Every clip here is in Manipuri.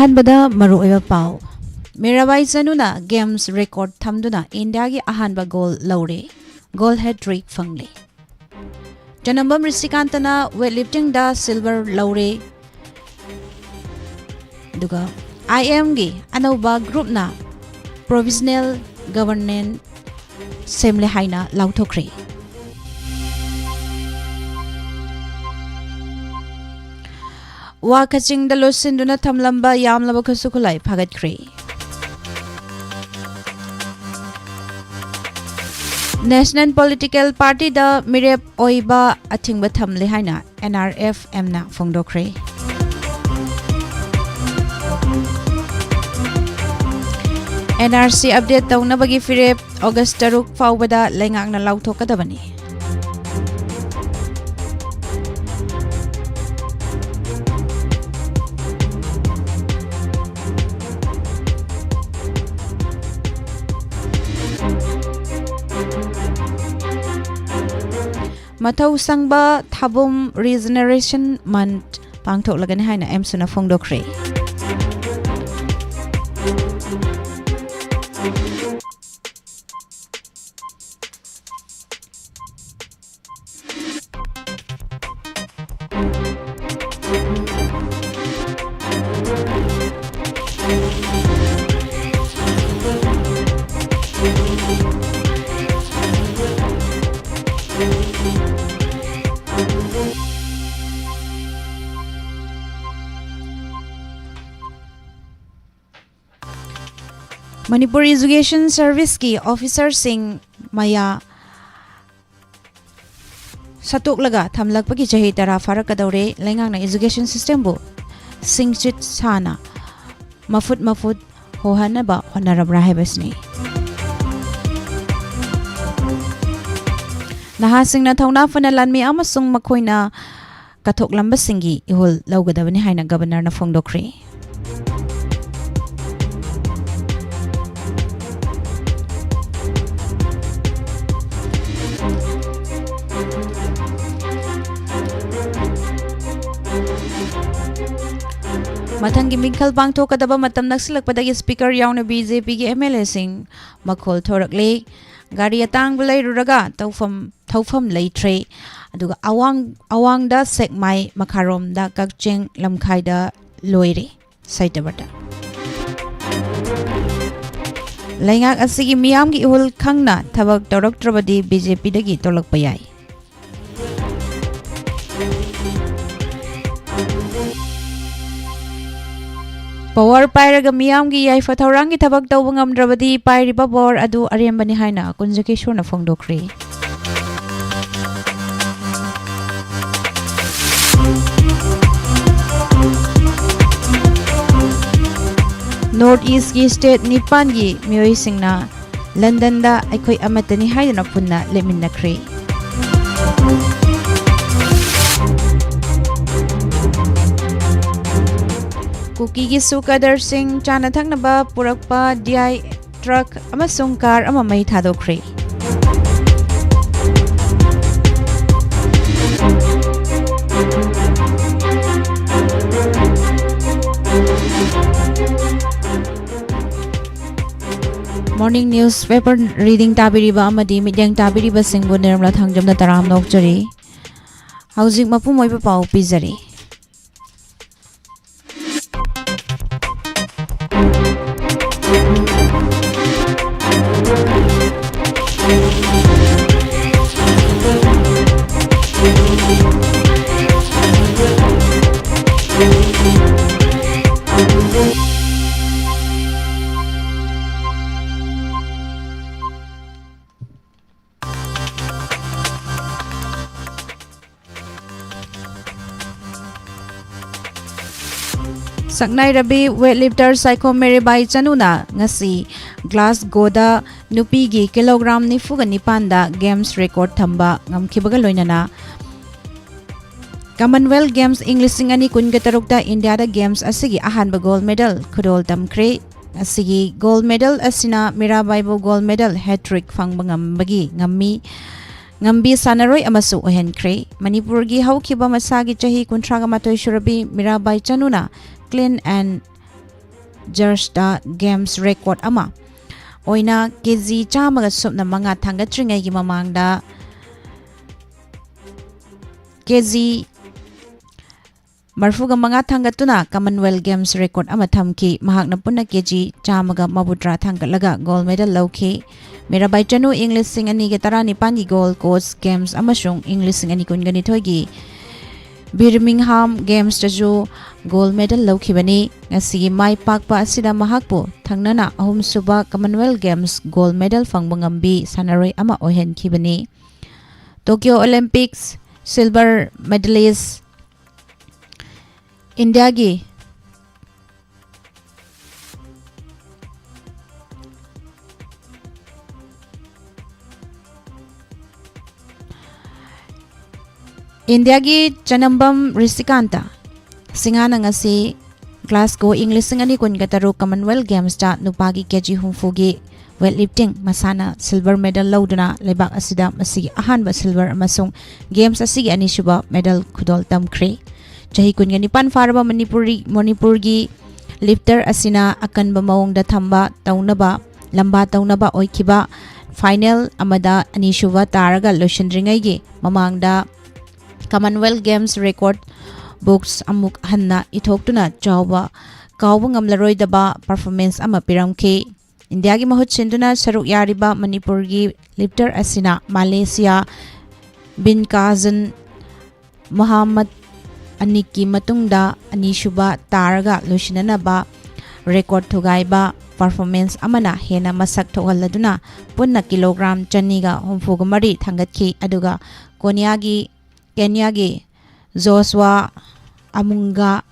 अहानबदा मरुओइबा पाव मीराबाई चनुना गेम्स रिकॉर्ड थमदुना इंडिया की अहानबा गोल लौरे गोल हैट्रिक फंगले जनम्बम ऋषिकांतना वेटलिफ्टिंग दा सिल्वर लौरे दुगा IM गी अनौबा ग्रुपना प्रोविजनल गवर्नेंस सेमले हाइना लाउथोख्रे वाकचिंग द लोसिंदुना थमलंबा यामलबा खसुखुलाई फागतख्रे नेशनल पॉलिटिकल पार्टी द मिरेप ओइबा अथिंगबा थमले हाइना NRFM ना फोंगदोख्रे NRC अपडेट तौनबगी फिरेप अगस्त 3 फाउबदा लेंगांगना लाउथोकदबनी मथौ संगबा थाबुम रिजनरेशन मंथ पांगथोकलगन हाइना एमसुना फोंगदोख्रे मणिपुर एजुकेशन सर्विस की ऑफिसर सिंह मया सतोकलगा थमलकपगी चही तरा फारकदौरे लेंगांगना एजुकेशन सिस्टम बो सिंगचित साना मफुत होहनबा होनरबरा हेबसनी नहा सिंगना थौना फना लानमी अमसुंग मखोइना कथोकलंबा सिंगी इहुल लौगदबनी हाइना गवर्नर ना फोंगदोख्रे मथंगी मिंखल पांगथोकदबा मतम नक्सलकपदगी स्पीकर याउना BJP की MLA सिंह मखोल थोरकले गाड़ी अतांग लैरुरगा थौफम लैथ्रे अदुगा अवांगदा सेकमाई मखारोमदा कक्चेंग लमखाइदा लोइरे साइटबटा लैंगाक असिगी मियामगी इहुल खंगना थबक तौरक्त्रबदी BJP दगी तोलकपा याई पावर पायरगा मियामगी याइफा थौरांगी थबक तौबा ngamdrabadi पायरिबा पावर अदु अरेमबनी हाइना कुंजकेश्वरना फोंगदोख्रे नॉर्थ ईस्ट की स्टेट निपान की मियोई सिंगना लंदन दा अखोई अमतनी हाइदना पुन्ना लेमिनख्रे कुकी की सुकदर सिंह चाना थंगनबा पुरकपा DI ट्रक अमसुंग कार अमा मई थादोख्रे मॉर्निंग न्यूज़ पेपर रीडिंग ताबिरिबा अमदी मिडियंग ताबिरिबा सिंगबो निर्मला थांगजमदा तराम नोकजरी हौजिक मपुम ओइबा पाउ पिजरी सकनाई रबी वेटलिफ्टर साइको मेरेबाई चनुना ngasi ग्लासगोदा नुपीगी किलोग्राम 94 गेम्स रिकॉर्ड थंबा ngamkhibaga loinana कॉमनवेल्थ गेम्स इंग्लिशिंग अनि कुनगे तरुकदा इंडिया दा गेम्स असigi ahanba गोल्ड मेडल खुदोल तमख्रे असigi गोल्ड मेडल असिना मीराबाईबो gold medal hat trick फंगबा ngambagi ngambi sanaroi amasu ohenkhre manipur gi haukiba masagi chahi 38 shurabi Mirabai चनुना clean and Jursta Games record ama oina kg chamaga supna manga thangatringai gi mamangda kg marfuga manga thangatuna Commonwealth Games record ama thamki mahakna punna kg chamaga mabudra thangalaga gold medal lauki Mirabai chanu English sing ani ge tarani pani Gold Coast Games amasung English sing ani kungani thoigi Birmingham Games taju gold medal laukhibani ngasi mai pakpa asida mahakpu thangnana ahum suba Commonwealth Games gold medal fangbangambi sanaroi ama ohen khibani Tokyo Olympics silver medalist India gi Chanambam Risikanta Singana ngasi Glasgow English singani kun gataru Commonwealth Games ta nupagi kg humfugi weightlifting masana silver medal lauduna lebak asida masigi ahanba silver amasung games asigi anishuba medal khudol tamkhri Jahi kunyani pan faraba Manipurgi lifter asina akanba maungda thamba taunaba lamba taunaba oikiba final amada anishuva taraga loishandringai gi mamangda Commonwealth Games record books amuk hanna ithokuna chawba kawba ngamlaroidaba performance ama piramki India gi mahut sinduna saruk yariba Manipurgi lifter asina Malaysia bin Kazan Muhammad Aniki matungda anishuba taraga loishinanaba record thugaiba performance amana hena masak thogaladuna punna kilogram chaniga humfuga mari thangatki aduga Kenya gi Joshua Amunga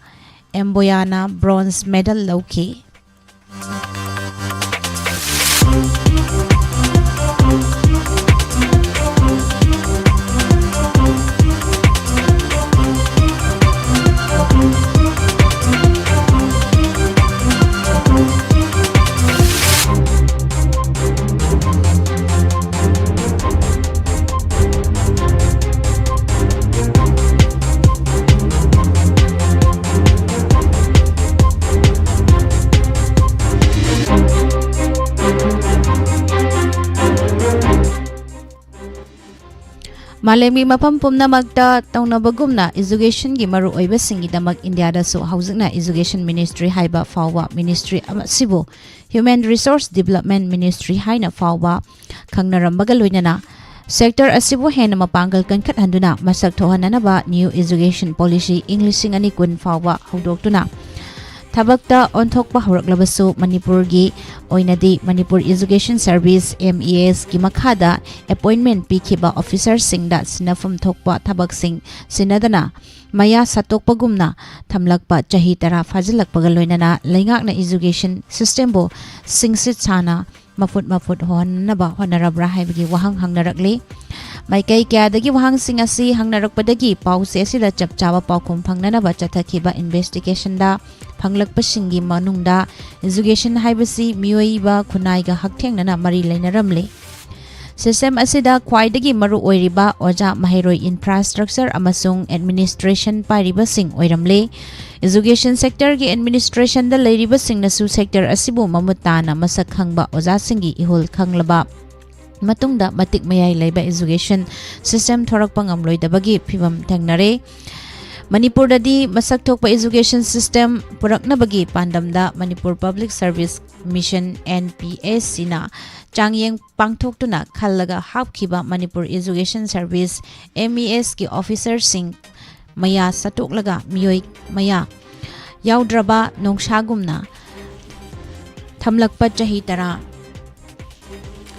Emboyana bronze medal lauki Malemi mapam pumnamakta taunabagumna education gi maru oiba singidamak India da so hauzingna education ministry haiba fawwa ministry amasibu human resource development ministry haina fawwa khangnarambaga loinana sector asibu hena mapangal kankat handuna masak thohananaba new education policy English ani kun fawwa haudoktuna Tabakta onthokpa huraklabasu Manipurgi oinadi Manipur Education Service MES ki makhada appointment pikhiba officer singda sinafum thokpa thabak sing sinadana maya satokpagumna thamlakpa chahi tara fazilakpaga loinana leingakna education system bo singsit chana mafut honaba honarabra haibagi wahang hangnarakli Maikai kyadagi wahang sing asi hangnarakpadagi pause asida chapchawa paukhum phangnanaba chathakiba investigation da phanglakpasingi manungda education haibasi mioiba khunaiga hakthengnana mari leinaramle system asida khwaidagi maru oiriba oja mahairoi infrastructure amasung administration pariba sing oiramle education sector gi administration da leiriba singnasu sector asibu mamutana masak khangba oja singi ihul khanglaba matungda matik mayai laiba education system thorak pangamloi dabagi phibam thangnare Manipur dadi masak thokpa education system purakna bagi pandamda Manipur Public Service Mission NPS sina changyeng pangthoktuna khallaga hapkhiba Manipur Education Service MES ki officer sing maya satoklaga mioi maya yaudraba nongshagumna thamlakpa chahi tara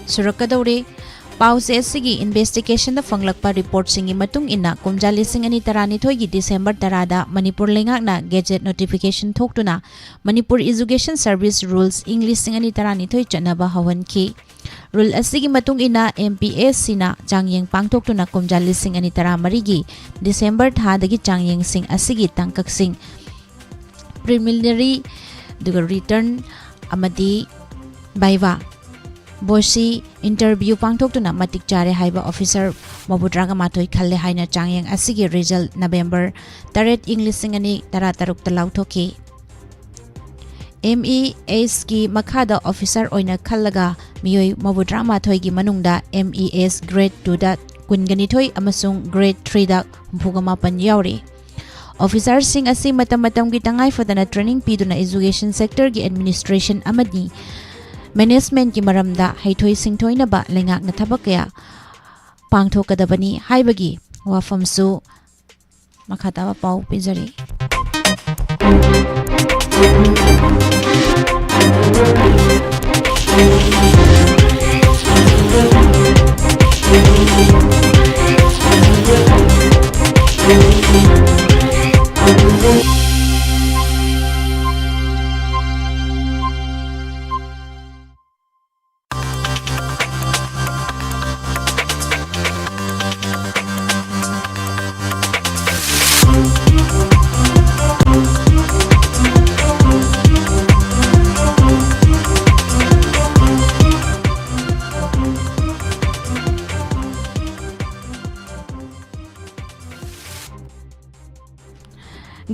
surakadaure pause asigi investigation da fanglakpa report singi matung inna kumjali singani tarani thoigi December tarada Manipur lengakna gazette notification thoktuna Manipur Education Service rules English singani tarani thoi chanaba hawanki rule asigi matung inna MPS sina changyeng pangthoktuna kumjali singani taramari gi December thadagi changyeng sing asigi tangkak sing preliminary duga return amadi baiwa Bosi interview pangthoktuna matik chare haiba officer mabudraga matoi khalle haina changyeng asigi result November 8 English singani tara taruk talaw thoki MES ki makada officer oina khallaga miyoi mabudra mathoi gi manungda MES grade 2 da kungani thoi amasung grade 3 da bhugama pan yauri officer sing asi matam gi tangai fadana training piduna education sector gi administration amadi management ki maramda haithoi singthoina ba lengak na thabak kaya pangthokadabani haibagi wafam su makata pau pijari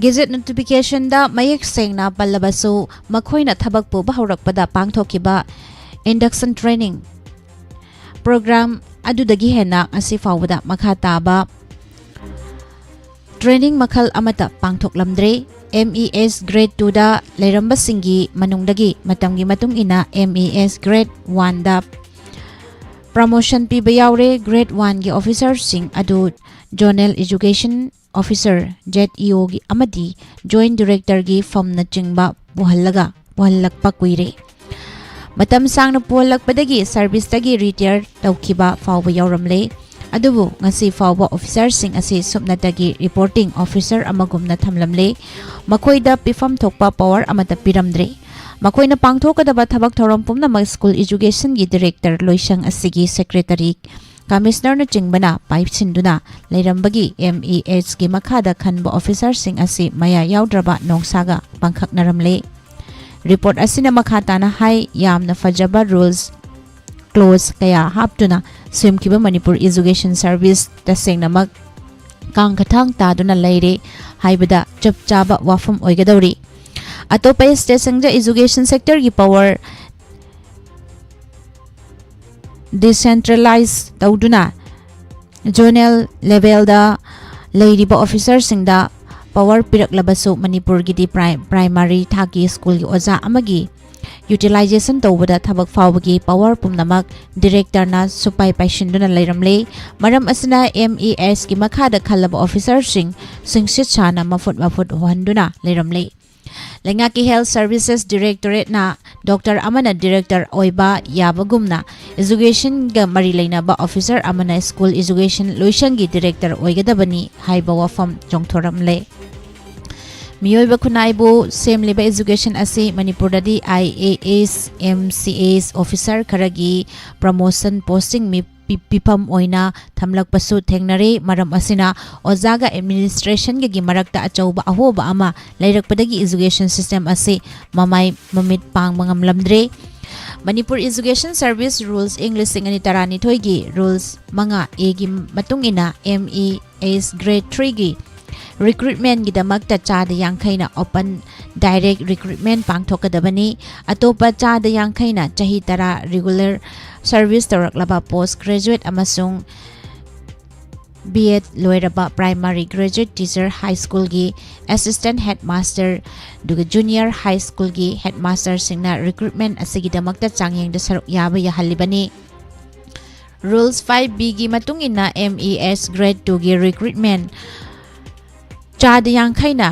Gazette notification da mayek sengna pallabasu makhoina thabakpu bahaurakpada pangthokiba induction training program adudagi hena asi fawda makha taba training makhal amata pangthoklamdre MES grade 2 da leiramba singi manungdagi matamgi matung ina MES grade 1 da promotion pi bayaure grade 1 gi officer sing adu journal education officer ZEO gi amadi joint director gi firm na chingba buhallakpa kuire matam sangna puhalakpadagi service tagi retire tawkiba fawba yawramle adubu ngasi fawba officer sing asi subnatagi reporting officer amagumna thamlamle makoida pifam thokpa power amata piramdre makoina pangthokadaba thabak thoram pumna ma school education gi director loisang asigi secretary Commissioner na chingbana pipe sinduna leirambagi MES gi makhada khanba officer sing asi maya yaudraba nongsaga pangkhak naramle report asina makhata na hai yamna fajaba rules close kaya haptuna swimkiba Manipur education service tasengna mak kang khathang taduna leire haibada chap chaba wafam oigadawri atopa station ja education sector gi power decentralized tawduna zonal level da leiriba officer singda power piraklabasu Manipur gi primary thaki school gi oja amagi utilization tawbada thabak fawbagi power pumnamak director na supai paishinduna leiramle maram asina MES gi makhada khallaba officer singsit chana mafut handuna leiramle Lengaki Health Services Directorate na Dr. Amana Director Oiba Yabagumna Education ga Marilaina ba Officer Amana School Education Loishangi Director Oigadabani Haiba Wafam Jongthoramle Miyoiba Kunaibu Semliba Education asi Manipurdadi IAS MCAS Officer Karagi Promotion Posting pipam oina thamlak pasu thengnare maram asina ojaga administration gi marakta achauba ahoba ama leirakpadagi education system asi mamit pang mangamlamdre Manipur Education Service Rules English singani tarani thoigi rules manga e gi matung ina MES grade 3 gi recruitment gidamakta chada yangkhaina open direct recruitment pangthokadabani atopa chada yangkhaina chahi tara regular service taraklaba postgraduate amasung B.Ed loiraba primary graduate teacher high school gi assistant headmaster duga junior high school gi headmaster singna recruitment asigidamakta changyengda saruk yaba yahalibani rules 5B gi matung ina MES grade 2 gi recruitment chada yangkhaina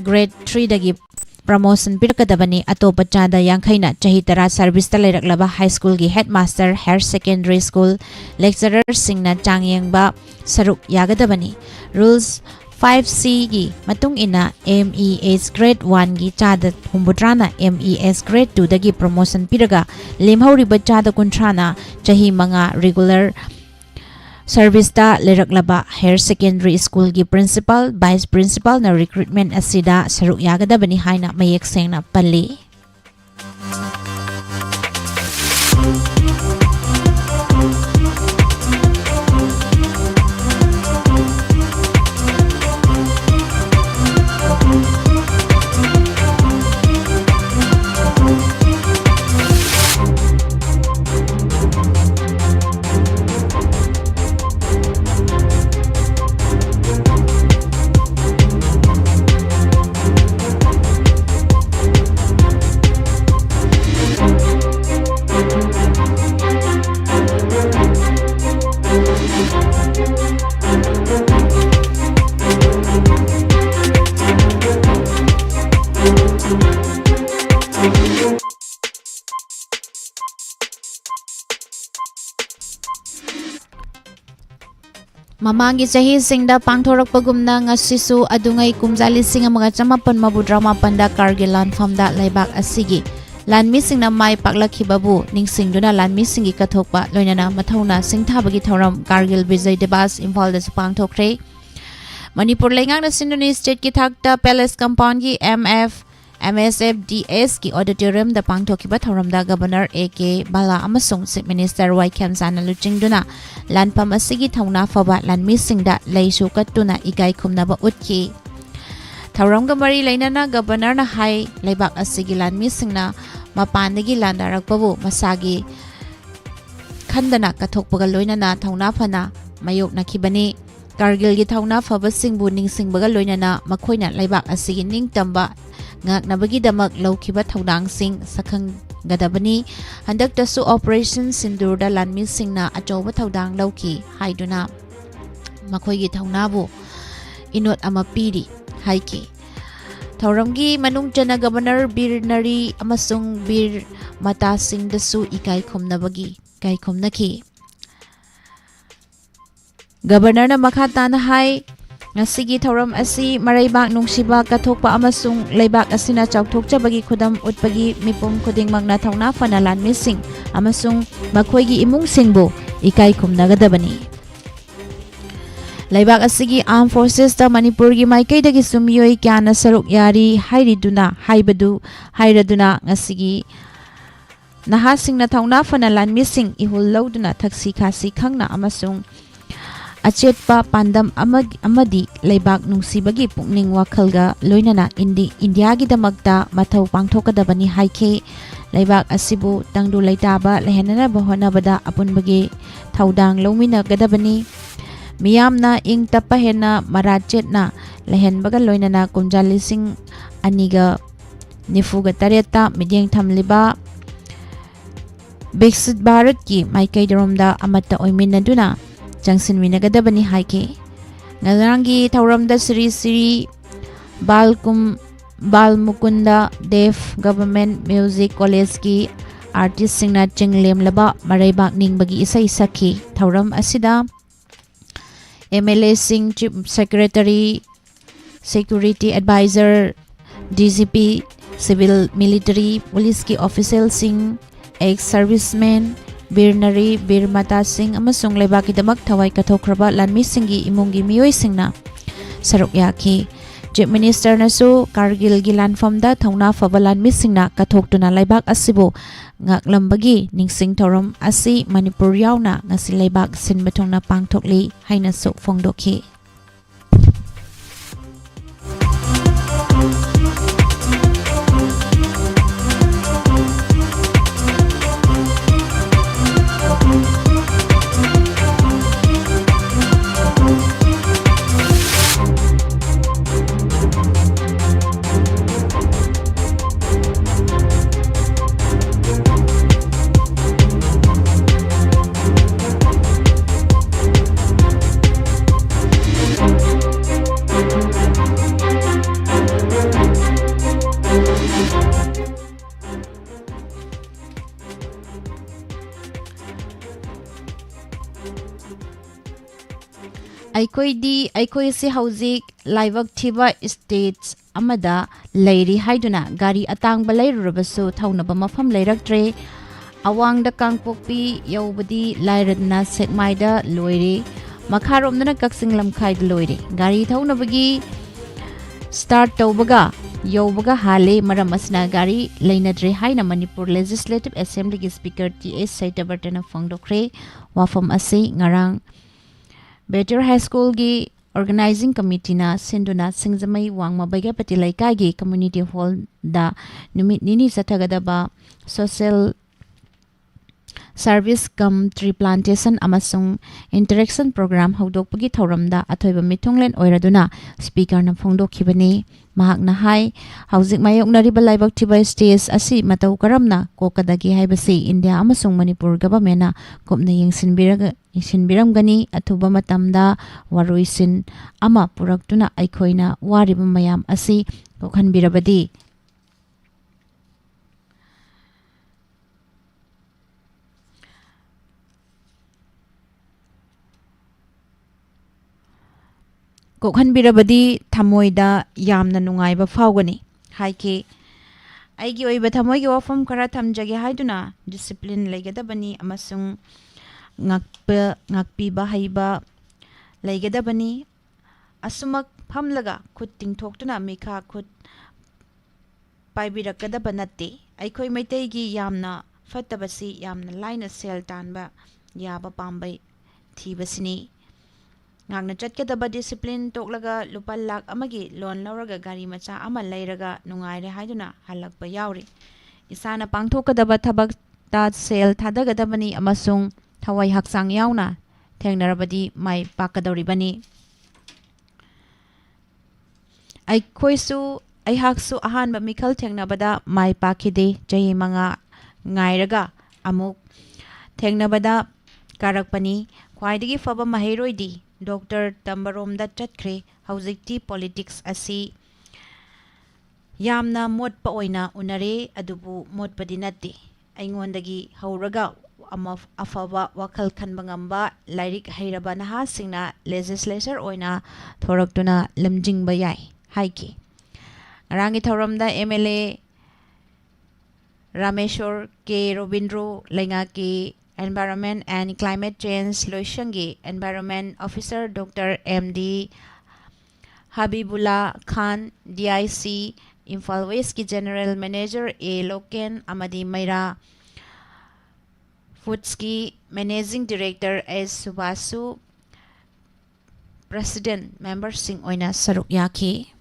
grade 3 dagi promotion pirakadabani atopa chada yangkhaina chahi tara service ta leiraklaba high school gi headmaster higher secondary school lecturer singna changyengba saruk yagadabani rules 5C gi matung ina MES grade 1 gi chada humbutrana MES grade 2 dagi promotion piraga lemhauriba chada kuntrana chahi manga regular service ta leraklaba higher secondary school gi principal vice principal na recruitment asida saruk yagadabani haina mayek sengna palli Mamangi chahisingda pangthorakpagumna ngasisu adungai kumja 1978 da Kargil lanfamda laibak asigi lanmisingna mai paklakhibabu ningsingduna lanmisingi kathokpa loinana mathauna singthabagi thoram Kargil Vijay Devas Imphal da pangthokre Manipur Lengang na Sindhuni State ki thakta Palace Compound ki MSFDS ki auditorium da pangthokiba thoramda Governor AK Bala amasung Chief Minister Y Khemsana luchingduna lanpam asigi thauna faba lanmisingda leisu kattuna ikai khumnaba utki Thauramga mari lainana Governor na hai leibak asigi lanmisingna mapandagi landarakpabu masagi khandana kathokpaga loinana thauna phana mayokna khibani Kargil gi thauna fabasingbu ningsingbaga loinana makhoina leibak asigi ningtamba ngaknabagi damak laukhiba thaudang-sing sakhang gadabani handaktasu Operation Sindurda lanmisingna achoba thaudang lauki haiduna makhoigi thaunabu inot ama piri haiki Thauramgi manungchana Governor Bir Nari amasung Bir Mata Singdasu ikai khumnabagi kai khumnaki Governor na makhatana hai ngasigi thauram asi maraibak nungsiba kathokpa amasung leibak asina chauthokchabagi khudam utpagi mipum khudingmakna thauna fana lanmising amasung makhoigi imung singbu ikai khumnagadabani Laibak asigi Armed Forces ta Manipur gi maikaidagi sumiyoi kyana saruk yari hairiduna hairaduna ngasigi nahasingna thauna fana lanmising ihul lauduna thaksi khasi khangna amasung achetpa pandam amadi leibak nungsibagi pukning wakhalga loinana India gi damakta mathau pangthokadabani haike leibak asibu tangdu leitaba lehenana bahonabada apunbagi thaudang lomina gadabani Miyamna ing tapahena marachetna lehenbaga loinana kumjalising aniga nifuga tareta midyeng thamliba Bexit Bharat ki maikaidaromda amata oiminaduna jangsin winagadabani haike ngarangi thauramda Sri Balmukunda Dev Government Music College ki artist singna chinglemlaba maraibak ningbagi isai sakhi thauram asida MLA Singh Chief Secretary Security Advisor DGP Civil Military Police ki Official Singh ex-serviceman Bir Nari Bir Mata Singh amasung leibaki damak thawai kathokraba lanmi singi imungi miyoi singna saruk yaki Chief Minister nasu Kargil gi lanfamda thauna faba lanmi singna kathoktuna leibak asibu ngaklambagi ningsing thoram asi Manipur yauna ngasi leibak sinbathongna pangthokli haina su phongdokhi Aikoi si hauzik laibak thiba states amada leiri haiduna gari atang balai rubasu thaunaba mafam leiraktre awangda kangpokpi yaubadi lairadna setmaida loire makharomdana kaksing lamkhai loire gari thaunabagi start tawbaga yaubaga hale maram asna gari leinadre haina Manipur Legislative Assembly gi Speaker T.S. Saitabartana phongdokre wafam asi ngarang Better High School gi Organizing Committee na sinduna singjamai wangma baiga pati laikai gi Community Hall da numit nini sathagadaba Social Service cum Tree Plantation amasung Interaction Program haudokpagi thauramda athoiba mithunglen oiraduna Speaker na phongdokhibani mahakna hai hauzik mayoknariba laibak thiba stage asi matau karamna kokadagi haibasi India amasung Manipur government na kopna yengsinbiramgani athuba matamda waruisin ama puraktuna aikhoina wariba mayam asi kokhanbirabadi कोखनबिरबदी थमोइदा यामना नुंगाइबा फावगनी हाइके आइगी ओइबा थमोइगी वाफम खरा थमजगे हाइदुना discipline लेगदबनी अमसुंग ngakpiba haiba leigedabani asumak phamlaga khut tingthoktuna mikha khut paibirakadaba natte aikhoi maitai gi yamna fattabasi yamna laina sel tanba yaba pambai thibasini ngakna chatkadaba discipline toklaga lupa lakh amagi loan lauraga gari macha ama leiraga nungaire haiduna halakpa yauri isana pangthokadaba thabak ta sel thadagadabani amasung thawai haksang yauna thengnarabadi mai pakadoribani aikhoisu aihaksu ahanba mikhal thengnabada mai pakhide jahi manga ngairaga amuk thengnabada karakpani khwaidagi faba mahairoidi doctor tambaromda chatkhre haujikti politics asi yamna motpa oina unare adubu motpadi natte aingondagi hauraga afaba wakal khanba ngamba lairik hairaba naha singna legislature oina thoraktuna lamjingba yai haiki rangi thoramda MLA Rameshwar K Robindro Lenga K Environment and Climate Change Loishangi Environment Officer Dr. MD Habibullah Khan DIC Imphal West ki General Manager A Loken Amadi Maira Foods ki Managing Director S Subasu President Member Singh Oina Saruk Yaki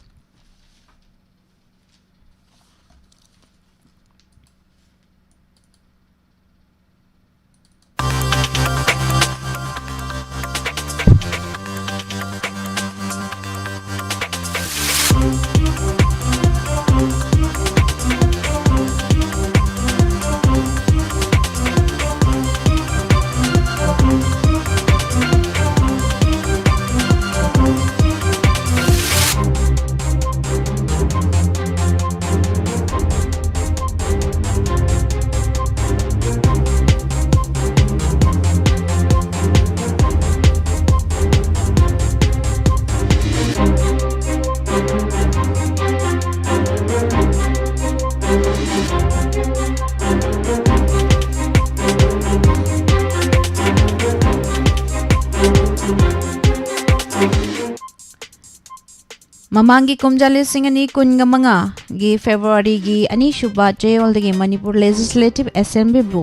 Mamangi kumjali singani kunga manga gi February gi ani shuba jail dagi Manipur Legislative Assembly bu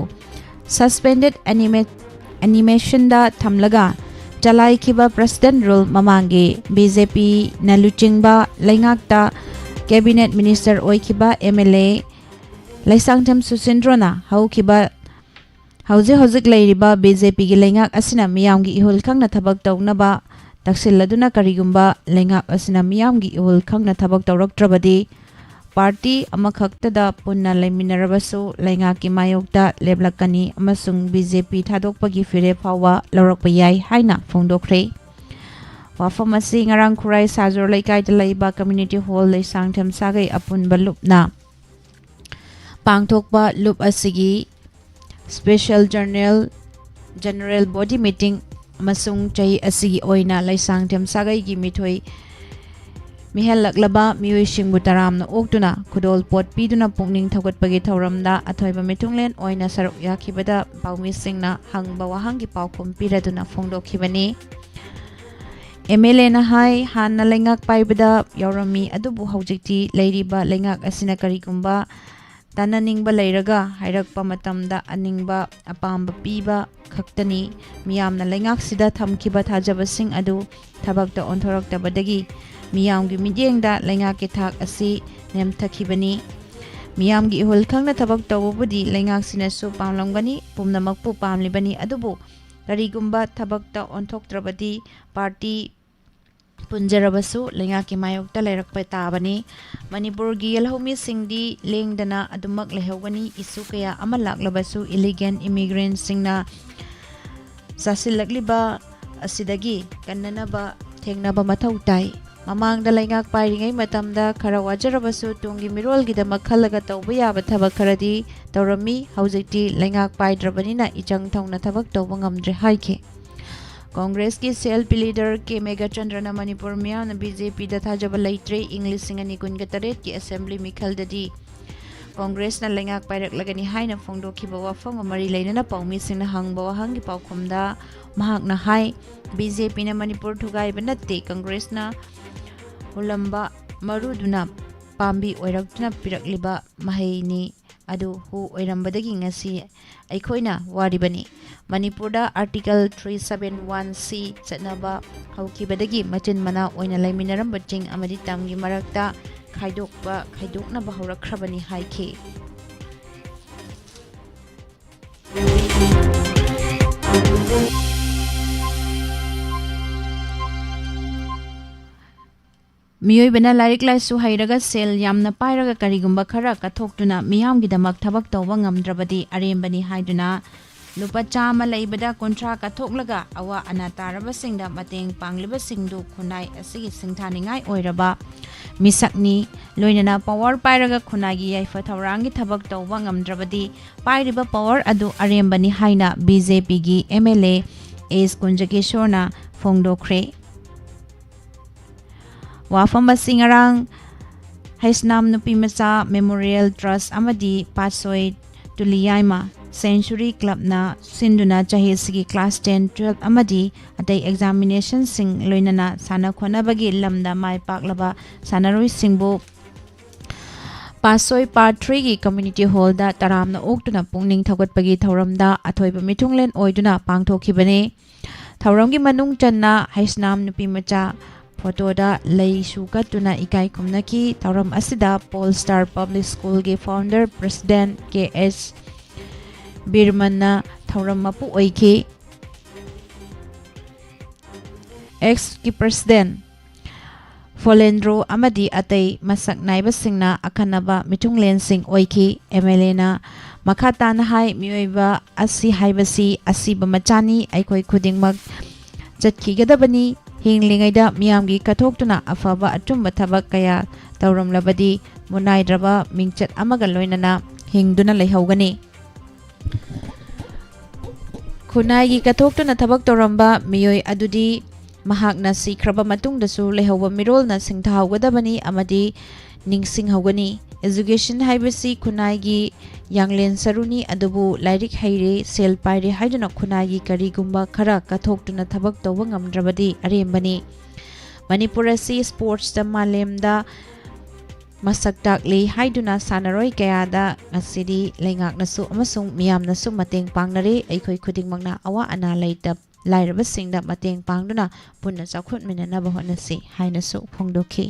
suspended animation da thamlaga chalai khiba president rule mamangi BJP naluchingba laingakta cabinet minister oikhiba MLA laisangtham Susindrona haukhiba hauzik leiriba BJP gi laingak asina miyamgi ihul khangna thabak tawnaba taksilladuna karigumba lengak asina miyamgi ihul khangna thabak tawraktrabadi party amakhaktada punna leiminarabasu lengaki mayokta leblakani amasung BJP thadokpagi fire phawa lawrakpa yai haina phongdokre wafam asi ngarang khurai sajor laikai laiba community hall leisangtham sagai apunba lupna pangthokpa lup asigi special general body meeting amasung chai asigi oina laisangtham sagai gi mithoi mihel laklaba mioi singbu taramna oktuna khudol pot piduna pungning thogatpagi thoramda athoiba mithunglen oina saruk yakhibada paumi singna hangba wahang gi paukhum piraduna phongdokhibani MLA na hai hanna lengak paibada yaurami adubu haujikti leiriba lengak asina karigumba tananingba leiraga hairakpa matamda aningba apamba piba khaktani miyamna lengak sida thamkiba thajabasing adu thabakta onthoraktabadagi miyamgi midyengda lengak ki thak asi nemthakhibani miyamgi ihul khangna thabak tawbudi lengak sinasu pamlamgani pumnamakpu pamlibani adubu karigumba thabakta onthoktrabadi party punjarabasu lengaki mayokta leirakpa tabani Manipur gi yelhomi singdi lengdana adumak lehogani isu kaya amalaklabasu illegal immigrants singna sasilakliba asidagi kannanaba thengnaba mathau tai mamangda lengak pairingai matamda khara wajarabasu tungi mirolgidamak khalaga tawba yaba thabak kharadi tawrami haujikti lengak paidrabanina ichang thongna thabak tawba ngamdre haike Congress की सेल्फ लीडर के मेघाचंद्रना मणिपुर मियाम बीजेपी दा थाजब लेट्रे इंग्लिश सिंगनी कुन गतरेट की असेंबली मिखल ददी कांग्रेस ना लेंगाक पायरक लगनी हाइना फोंदोखिबा वाफम मरी लेना पौमी सिंह हंगबा वाहंगी पाउखुमदा महाकना हाई बीजेपी ना मणिपुर थुगाइबा नत्ते कांग्रेस ना हुलंबा मरुदुना पाम्बी ओइरक्तुना पिरकलिबा महैनी अदु हु ओइरंबदगी ngasi अखोइना वारिबनी मणिपुरदा आर्टिकल 371C चटनाबा हौखिबदगी मचिन मना ओइना लेमिनरंबा चिंग अमदि तामगी मरक्ता खाइदोकना हौरखरबनी हाइखि मियोइबना लाइक लाइसु हैरगा सेल यामना पाइरगा करिगुम्बा खरा कथोक्तुना मियामगिदमक थबक तौबा ngamdrabadi अरेमबनी हाइदुना लुपा चामा लैबदा कोंट्रा कथोक्लगा अवा अना तारबसिंगदा मतेंग पांग्लिबसिंगदु खुनाई असिगी सिंथानिंगाई ओइरबा मिसकनी लोइनना पावर पाइरगा खुनागी याइफा थौरांगी थबक तौबा ngamdrabadi पाइरिबा पावर अदु अरेमबनी हाइना बीजेपी गी एमएलए एस कुंजकेश्वरना फोंदोख्रे वाफम सिंगरांग हैसनाम नुपी मचा मेमोरियल ट्रस्ट अमदी पासोई तुलियाइमा सेंचुरी क्लब ना सिंधुना चाहिए क्लास 10 12 अमदी अतई एग्जामिनेशन सिंग लोइनना साना खोनबगी लमदा माय पाकलबा सानरोई सिंगबो पासोई पार्ट 3 की कम्युनिटी हॉल दा तरामना ओक्तुना पुंगनिंग थगतपगी थौरमदा अथोइबा मिथुंगलेन ओइदुना पांगथोखिबने थौरमगी मनुंग चन्ना हैसनाम नुपी मचा फोटोदा लई सुकतुना इकाई कुमनकी तौरम असिदा पोल स्टार पब्लिक स्कूल के फाउंडर प्रेसिडेंट के एस बिरमन्ना थौरम मपु ओइखि एक्स की प्रेसिडेंट फोलेंड्रो अमदी अतई मसक नाइबसिंगना अखनबा मिथुंगलेन सिंग ओइखि एमएलए ना मखातान हाई मियोइबा असि हाइबसी असिबा मचानी अइखोइ खुदिंगमक चटखिगदबनी हिंगलिंगैदा मियामगी कथोक्तुना अफबा अचुम्बा थबक कया तौरमलबदी मुनाइद्रबा मिंगचत अमगा लोइनना हिंगदुना लेहौगनी खुनाइगी कथोक्तुना थबक तौरमबा मियोइ अदुदी महाकना सिख्रबा मतुंगदसु लेहौबा मिरोलना सिंथाहौगदबनी अमदी निंगसिंगहौगनी एजुकेशन हाइबसी खुनाइगी यांगलेन सरुनी अदुबु लाइरिक हैरे सेल पाइरे हाइदुना खुनाइगी करिगुम्बा खरा कथोक्तुना थबक तौबा ngamdrabadi अरेमबनी मणिपुर असि स्पोर्ट्स दा मालेमदा मसक ताकली हाइदुना सानरोई कयादा ngasidi लेंगाकनसु अमसुंग मियामनसु मतेंग पांगनरे अइखोइ खुदिंगमगना अवा अना लैतब लाइरबसिंगदा मतेंग पांगदुना पुन्ना चाखुटमिननबा होनसि हाइनसु फोंदोखि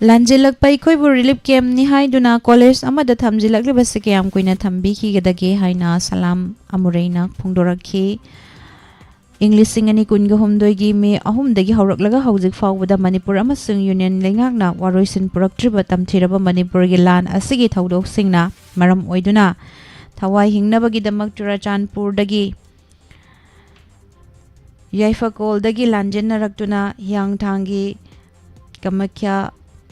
लांजिलक पैखोइबु रिलीफ कैम्प नि हाइदुना कॉलेज अमदा थमजिलकलिबसे कयाम कुइना थम्बिखिगदगे हाइना सलाम अमुरैना फोंदोरखि इंग्लिश सिंगनी कुनगा हुमदोइगी मे अहुमदगी हौरकलगा हौजिक फाउबदा मणिपुर अमसुंग यूनियन लेंगाकना वारोइसिन पुरक्त्रिबा तमथिरबा मणिपुरगी लान असिगी थौदोकसिंगना मरम ओइदुना थवाई हिंगनबगीदमक चुराचांदपुरदगी याइफाकोलदगी लांजेनरक्तुना हियांगथांगी कमख्या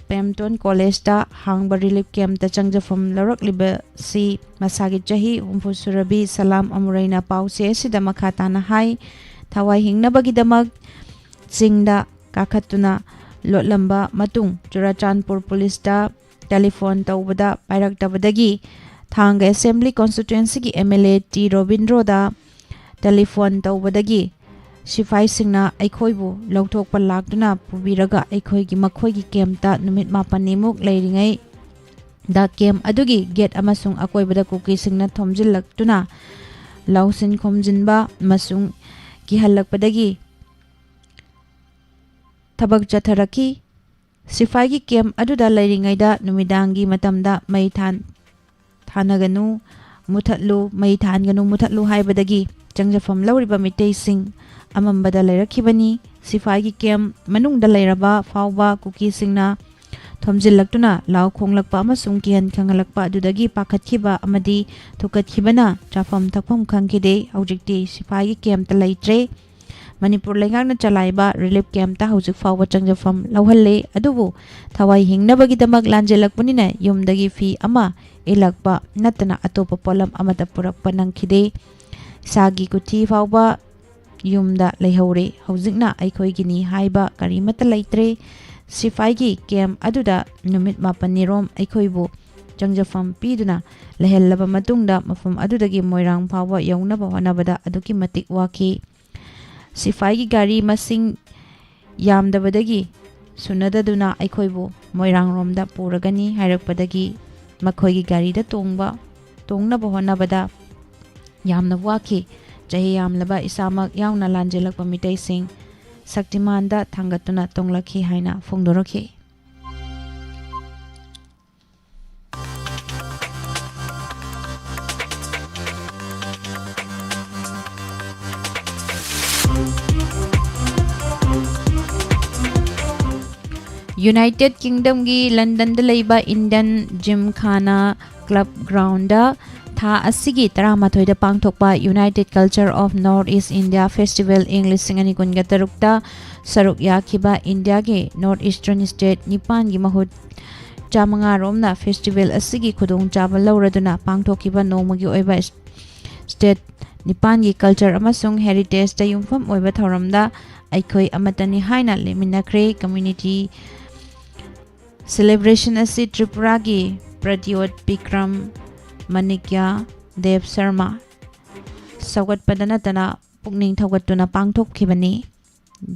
पेमटोन कॉलेज दा हांगबा रिलीफ कैम्प ता चंगजफम लौरकलिबसी मसागी चही हुमफुसुरबी सलाम अमुरैना पाउसे सिदा मखाताना हाई थवाई हिंगनबगीदमक चिंगदा काखतुना लोटलंबा मतुंग चुराचांदपुर पुलिस दा टेलीफोन तौबदा पाइरक्तबदगी थांग असेंबली कॉन्स्टिट्यूएंसी की एमएलए टी रोबिंद्रो दा टेलीफोन तौबदगी सिफाई सिंगना अखोइबु लौथोकपा लाक्तुना पुबिरगा अखोइगी मखोइगी कैम्पता नुमित मापनिमुक लेरिङै दा कैम्प अदुगी गेट अमसुंग अकोइबदा कुकी सिंगना थोमजिलक्तुना लौसिन खोमजिनबा मसुंग किहल्लकपदगी थबक चथरकी सिफाईगी कैम्प अदुदा लेरिङैदा नुमिदांगी मतमदा मै थानगनु मुथत्लु मै थानगनु मुथत्लु हाइबदगी चंगजफम लौरिबा मिटै सिंग अमंबदा लेरखिबनी सिफाईगी कैम्प मनुंगदा लेरबा फाउबा कुकी सिंगना ꯊꯣꯝꯖꯤꯜꯂꯛꯇꯨꯅ ꯂꯥꯎ ꯈꯣꯡꯂꯛꯄ ꯑꯃꯁꯨꯡ ꯀꯤꯍꯟ ꯈꯪꯍꯜꯂꯛꯄ ꯑꯗꯨꯗꯒꯤ ꯄꯥꯈꯠꯈꯤꯕ ꯑꯃꯗꯤ ꯊꯨꯀꯠꯈꯤꯕꯅ ꯆꯥꯐꯝ ꯊꯛꯐꯝ ꯈꯪꯈꯤꯗꯦ꯫ ꯍꯧꯖꯤꯛꯇꯤ ꯁꯤꯐꯥꯏꯒꯤ ꯀꯦꯝꯞꯇ ꯂꯩꯇ꯭ꯔꯦ꯫ ꯃꯅꯤꯄꯨꯔ ꯂꯩꯉꯥꯛꯅ ꯆꯂꯥꯏꯕ ꯔꯤꯂꯤꯐ ꯀꯦꯝꯞꯇ ꯍꯧꯖꯤꯛ ꯐꯥꯎꯕ ꯆꯪꯖꯐꯝ ꯂꯧꯍꯜꯂꯦ꯫ ꯑꯗꯨꯕꯨ ꯊꯋꯥꯏ ꯍꯤꯡꯅꯕꯒꯤꯗꯃꯛ ꯂꯥꯟꯖꯦꯜꯂꯛꯄꯅꯤꯅ ꯌꯨꯝꯗꯒꯤ ꯐꯤ ꯑꯃ ꯏꯜꯂꯛꯄ ꯅꯠꯇꯅ ꯑꯇꯣꯞꯄ ꯄꯣꯠꯂꯝ ꯑꯃꯠꯇ ꯄꯨꯔꯛꯄ ꯅꯪꯈꯤꯗꯦ꯫ ꯏꯁꯥꯒꯤ ꯀꯨꯊꯤ ꯐꯥꯎꯕ ꯌꯨꯝꯗ ꯂꯩꯍꯧꯔꯦ꯫ ꯍꯧꯖꯤꯛꯅ ꯑꯩꯈꯣꯏꯒꯤꯅꯤ ꯍꯥꯏꯕ ꯀꯔꯤꯃꯠꯇ ꯂꯩꯇ꯭ꯔꯦ꯫ ꯁꯤꯐꯥꯏꯒꯤ ꯀꯦꯝꯞ ꯑꯗꯨꯗ ꯅꯨꯃꯤꯠ 4ꯅꯤꯔꯣꯝ ꯑꯩꯈꯣꯏꯕꯨ ꯆꯪꯖꯐꯝ ꯄꯤꯗꯨꯅ ꯂꯩꯍꯜꯂꯕ ꯃꯇꯨꯡꯗ ꯃꯐꯝ ꯑꯗꯨꯗꯒꯤ ꯃꯣꯏꯔꯥꯡ ꯐꯥꯎꯕ ꯌꯧꯅꯕ ꯍꯣꯠꯅꯕꯗ ꯑꯗꯨꯛꯀꯤ ꯃꯇꯤꯛ ꯋꯥꯈꯤ꯫ ꯁꯤꯐꯥꯏꯒꯤ ꯒꯥꯔꯤ ꯃꯁꯤꯡ ꯌꯥꯝꯗꯕꯗꯒꯤ ꯁꯨꯅꯗꯗꯨꯅ ꯑꯩꯈꯣꯏꯕꯨ ꯃꯣꯏꯔꯥꯡꯔꯣꯝꯗ ꯄꯨꯔꯒꯅꯤ ꯍꯥꯏꯔꯛꯄꯗꯒꯤ ꯃꯈꯣꯏꯒꯤ ꯒꯥꯔꯤꯗ ꯇꯣꯡꯅꯕ ꯍꯣꯠꯅꯕꯗ ꯌꯥꯝꯅ ꯋꯥꯈꯤ꯫ ꯆꯍꯤ ꯌꯥꯝꯂꯕ ꯏꯁꯥꯃꯛ ꯌꯥꯎꯅ ꯂꯥꯟꯖꯦꯜꯂꯛꯄ ꯃꯤꯇꯩꯁꯤꯡ ꯁꯛꯇꯤꯃꯥꯟꯗ ꯊꯥꯡꯒꯠꯇꯨꯅ ꯇꯣꯡꯂꯛꯈꯤ ꯍꯥꯏꯅ ꯐꯣꯡꯗꯣꯔꯛꯈꯤ꯫ ꯌꯨꯅꯥꯏꯇꯦꯗ ꯀꯤꯡꯗꯝꯒꯤ ꯂꯟꯗꯟꯗ ꯂꯩꯕ ꯏꯟꯗꯤꯌꯟ ꯖꯤꯝꯈꯥꯅꯥ ꯀ꯭ꯂꯕ ꯒ꯭ꯔꯥꯎꯟꯗ ꯊꯥ ꯑꯁꯤꯒꯤ 11ꯗ ꯄꯥꯡꯊꯣꯛꯄ United culture of north east India festival ꯏꯪ 2026ꯇ ꯁꯔꯨꯛ ꯌꯥꯈꯤꯕ ꯏꯟꯗꯤꯌꯥꯒꯤ ꯅꯣꯔꯠ ꯏꯁꯇꯔꯟ ꯁ꯭ꯇꯦꯠ 9ꯒꯤ ꯃꯍꯨꯠ 500ꯔꯣꯝꯅ ꯐꯦꯁꯇꯤꯚꯦꯜ ꯑꯁꯤꯒꯤ ꯈꯨꯗꯣꯡꯆꯥꯕ ꯂꯧꯔꯗꯨꯅ ꯄꯥꯡꯊꯣꯛꯈꯤꯕ ꯅꯣꯡꯃꯒꯤ ꯑꯣꯏꯕ ꯁ꯭ꯇꯦꯠ 9ꯒꯤ ꯀꯜꯆꯔ ꯑꯃꯁꯨꯡ ꯍꯦꯔꯤꯇꯦꯖꯇ ꯌꯨꯝꯐꯝ ꯑꯣꯏꯕ ꯊꯧꯔꯝꯗ ꯑꯩꯈꯣꯏ ꯑꯃꯠꯇꯅꯤ ꯍꯥꯏꯅ ꯂꯦꯞꯃꯤꯟꯅꯈ꯭ꯔꯦ꯫ ꯀꯝꯃ꯭ꯌꯨꯅꯤꯇꯤ ꯁꯦꯂꯦꯕ꯭ꯔꯦꯁꯟ ꯑꯁꯤ ꯇ꯭ꯔꯤꯄꯨꯔꯥꯒꯤ ꯄ꯭ꯔꯇꯤꯌꯣꯠ ꯕꯤꯀ꯭ꯔꯝ ꯃꯅꯤꯛꯌ ꯗꯦꯕ ꯁꯔꯃ ꯁꯧꯒꯠꯄꯗ ꯅꯠꯇꯅ ꯄꯨꯛꯅꯤꯡ ꯊꯧꯒꯠꯇꯨꯅ ꯄꯥꯡꯊꯣꯛꯈꯤꯕꯅꯤ꯫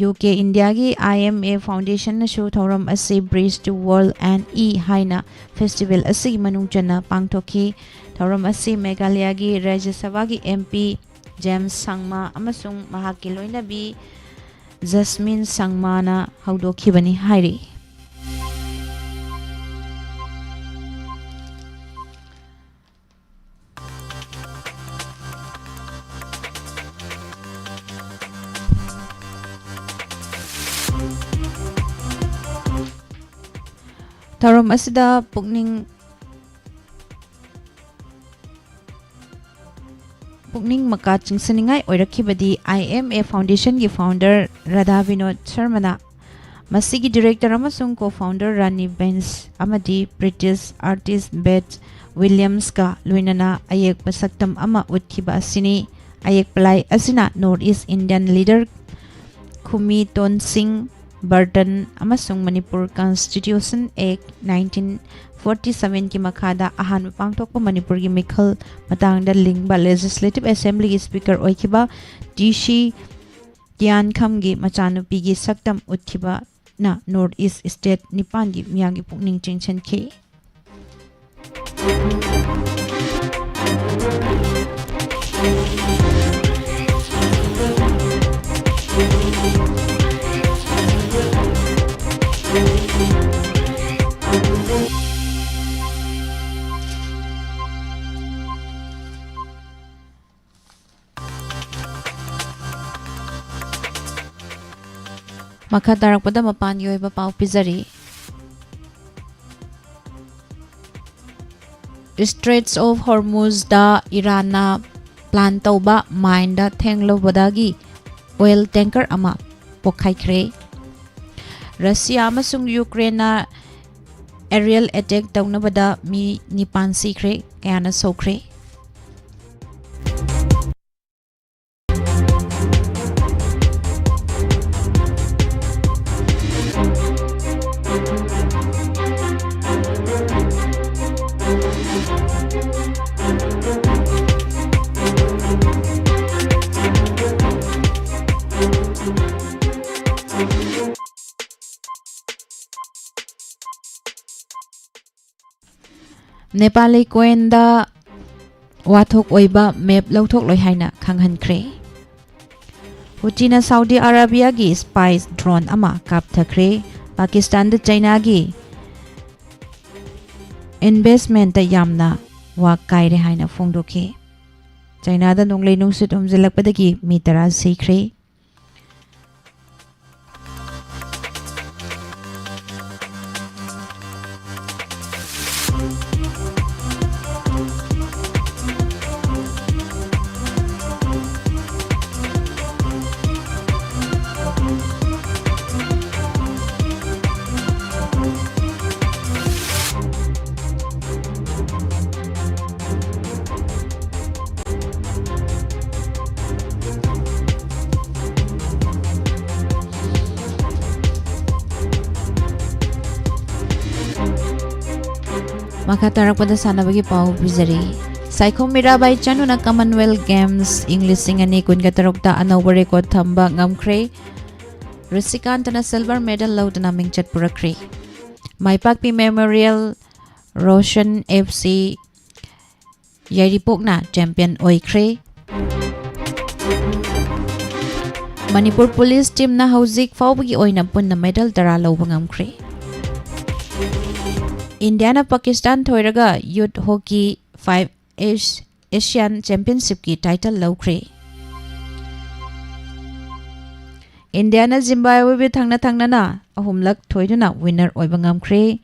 UK ꯏꯟꯗꯤꯌꯥꯒꯤ IMA ꯐꯥꯎꯟꯗꯦꯁꯟꯅꯁꯨ ꯊꯧꯔꯝ ꯑꯁꯤ ꯕ꯭ꯔꯤꯖ ꯇꯨ ꯋꯥꯔꯜꯗ ꯑꯦꯟ ꯍꯥꯏꯅ ꯐꯦꯁꯇꯤꯚꯦꯜ ꯑꯁꯤꯒꯤ ꯃꯅꯨꯡ ꯆꯟꯅ ꯄꯥꯡꯊꯣꯛꯈꯤ꯫ ꯊꯧꯔꯝ ꯑꯁꯤ ꯃꯦꯘꯥꯂꯌꯥꯒꯤ ꯔꯥꯖ꯭ꯌ ꯁꯚꯥꯒꯤ MP ꯖꯦꯝꯁ ꯁꯪꯃꯥ ꯑꯃꯁꯨꯡ ꯃꯍꯥꯛꯀꯤ ꯂꯣꯏꯅꯕꯤ ꯖꯁꯃꯤꯟ ꯁꯪꯃꯥꯅ ꯍꯧꯗꯣꯛꯈꯤꯕꯅꯤ ꯍꯥꯏꯔꯤ꯫ ꯊꯧꯔꯝ ꯑꯁꯤꯗ ꯄꯨꯛꯅꯤꯡ ꯃꯀꯥ ꯆꯤꯡꯁꯤꯟꯅꯤꯡꯉꯥꯏ ꯑꯣꯏꯔꯛꯈꯤꯕꯗꯤ IMA ꯐꯥꯎꯟꯗꯦꯁꯟꯒꯤ ꯐꯥꯎꯟꯗꯔ ꯔꯥꯙꯥ ꯕꯤꯅꯣꯗ ꯁꯔꯃꯅ ꯃꯁꯤꯒꯤ ꯗꯤꯔꯦꯛꯇꯔ ꯑꯃꯁꯨꯡ ꯀꯣ-ꯐꯥꯎꯟꯗꯔ ꯔꯥꯅꯤ ꯕꯦꯟꯁ ꯑꯃꯗꯤ ꯕ꯭ꯔꯤꯇꯤꯁ ꯑꯥꯔꯇꯤꯁꯠ ꯕꯦꯠ ꯋꯤꯂꯤꯌꯝꯁꯀ ꯂꯣꯏꯅꯅ ꯑꯌꯦꯛꯄ ꯁꯛꯇꯝ ꯑꯃ ꯎꯠꯈꯤꯕ ꯑꯁꯤꯅꯤ꯫ ꯑꯌꯦꯛꯄ ꯂꯥꯏ ꯑꯁꯤꯅ ꯅꯣꯔꯠ ꯏꯁ ꯏꯟꯗꯤꯌꯟ ꯂꯤꯗꯔ ꯈꯨꯃꯤ ꯇꯣꯟꯁꯤꯡ ꯕꯔꯇꯟ ꯑꯃꯁꯨꯡ ꯃꯅꯤꯄꯨꯔ ꯀꯟꯁꯇꯤꯇ꯭ꯌꯨꯁꯟ ꯑꯦꯛ 1947ꯒꯤ ꯃꯈꯥꯗ ꯑꯍꯥꯟꯕ ꯄꯥꯡꯊꯣꯛꯄ ꯃꯅꯤꯄꯨꯔꯒꯤ ꯃꯤꯈꯜ ꯃꯇꯥꯡꯗ ꯂꯤꯡꯕ ꯂꯦꯖꯤꯁꯂꯦꯇꯤꯚ ꯑꯦꯁꯦꯝꯕ꯭ꯂꯤꯒꯤ ꯁ꯭ꯄꯤꯀꯔ ꯑꯣꯏꯈꯤꯕ ꯇꯤ.ꯁꯤ. ꯇꯤꯌꯥꯟꯈꯝꯒꯤ ꯃꯆꯥꯅꯨꯄꯤꯒꯤ ꯁꯛꯇꯝ ꯎꯠꯈꯤꯕꯅ ꯅꯣꯔꯠ ꯏꯁ ꯁ꯭ꯇꯦꯠ 9ꯒꯤ ꯃꯤꯌꯥꯝꯒꯤ ꯄꯨꯛꯅꯤꯡ ꯆꯤꯡꯁꯤꯟꯈꯤ꯫ ꯃꯈꯥ ꯇꯥꯔꯛꯄꯗ ꯃꯄꯥꯟꯒꯤ ꯑꯣꯏꯕ ꯄꯥꯎ ꯄꯤꯖꯔꯤ꯫ ꯁ꯭ꯇ꯭ꯔꯦꯠꯁ ꯑꯣꯐ ꯍꯣꯔꯃꯨꯖꯗ ꯏꯔꯥꯟꯅ ꯄ꯭ꯂꯥꯟ ꯇꯧꯕ ꯃꯥꯏꯟꯗ ꯊꯦꯡꯂꯨꯕꯗꯒꯤ ꯑꯣꯏꯜ ꯇꯦꯡꯀꯔ ꯑꯃ ꯄꯣꯈꯥꯏꯈ꯭ꯔꯦ꯫ ꯔꯁꯤꯌꯥ ꯑꯃꯁꯨꯡ ꯌꯨꯀ꯭ꯔꯦꯟꯅ ꯑꯦꯔꯤꯌꯦꯜ ꯑꯦꯇꯦꯛ ꯇꯧꯅꯕꯗ ꯃꯤ 9 ꯁꯤꯈ꯭ꯔꯦ, ꯀꯌꯥꯅ ꯁꯣꯛꯈ꯭ꯔꯦ꯫ ꯅꯦꯄꯥꯂꯤ ꯀꯣꯏꯟꯗ ꯋꯥꯊꯣꯛ ꯑꯣꯏꯕ ꯃꯦꯞ ꯂꯧꯊꯣꯛꯂꯣꯏ ꯍꯥꯏꯅ ꯈꯪꯍꯟꯈ꯭ꯔꯦ꯫ ꯍꯨꯇꯤꯅ ꯁꯥꯎꯗꯤ ꯑꯔꯥꯕꯤꯌꯥꯒꯤ ꯁ꯭ꯄꯥꯏ ꯗ꯭ꯔꯣꯟ ꯑꯃ ꯀꯥꯞꯊꯈ꯭ꯔꯦ꯫ ꯄꯥꯀꯤꯁꯇꯥꯟꯗ ꯆꯩꯅꯥꯒꯤ ꯏꯟꯚꯦꯁꯠꯃꯦꯟꯇ ꯌꯥꯝꯅ ꯋꯥ ꯀꯥꯏꯔꯦ ꯍꯥꯏꯅ ꯐꯣꯡꯗꯣꯛꯈꯤ꯫ ꯆꯩꯅꯥꯗ ꯅꯣꯡꯂꯩ ꯅꯨꯡꯁꯤꯠ ꯍꯨꯝꯖꯤꯜꯂꯛꯄꯗꯒꯤ ꯃꯤ 10 ꯁꯤꯈ꯭ꯔꯦ꯫ Maka tarakpada sanabagi pau bizari. Saiko Mirabai Chanuna Commonwealth Games English Singani Kun Gatarokta Anova record thamba ngamkre. Rusikantana silver medal laudana mingchat purakre. Maipakpi Memorial Roshan FC Yairipokna champion oikre. Manipur Police Team na hauzik faubagi oina punna medal dara lauba ngamkre. Indiana Pakistan thoiraga Youth Hockey 5 Asian Championship ki title laukre. Indiana Zimbabwe bi thangna na ahumlak thoiduna winner oiba ngamkre.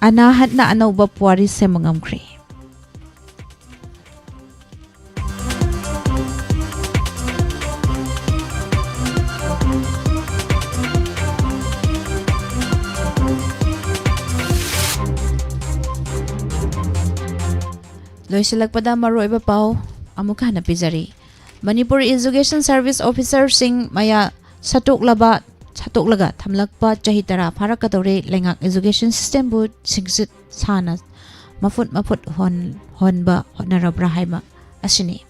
Anahat na anauba puari sema ngamkre. Loisilagpada maroiba pau amuka na pizari. Manipur Education Service Officer sing maya satuklaga thamlakpa chahitara pharakadore lengak education system bu singsit sana mafut honba honarabra haiba asini.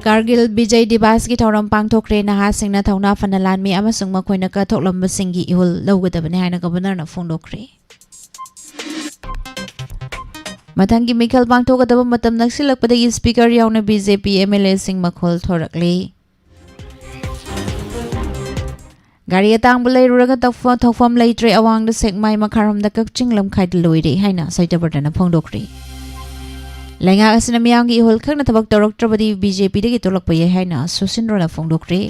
Kargil Bijay Divas ki thauram pangthokre naha singna thauna fanalan mi amasung makoina ka thoklamba singi ihul lawgadabane haina governor na phongdokre. Matangi Mikhal pangthokadaba matam naksilakpadagi speaker yauna BJP MLA sing makhol thorakle. Gari atangbu leiruraga thokfam leitre awangda sekmai makharamda kakching lamkhaid loire haina saitabardana phongdokre. Lenga asina miyamgi ihol khakna thabak toroktrabadi BJP dagi tolakpa ye haina Susindrona phongdokre.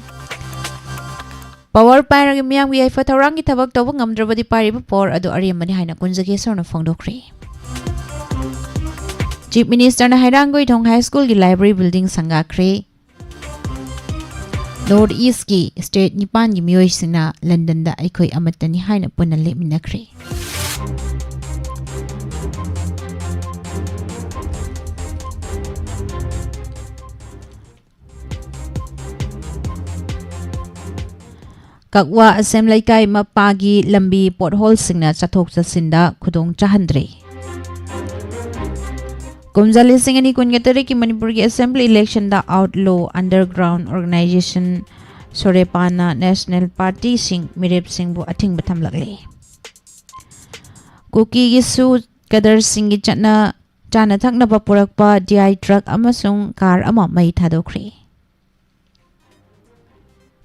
Power pairagi miyamgi aifa thaurangi thabak toba ngamdrabadi pariba por adu ariamani haina kunjage sorna phongdokre. Chief Minister na Hairangoi Thong High School ki library building sangakre. North East ki state nipan ki miyoi sina London da aikoi amatani haina punna leminakre. Kakwa Assembly kai mapagi lambi pothole singna chathok chasinda khudong chahandre. Kumjali Singani Kungatari ki Manipur ki Assembly election da outlaw underground organization Sorepana National Party sing Mirep Singh bu ating batam lagle. Kuki gisu kadar singi chana thakna papurakpa DI truck amasung car ama mai thadokre.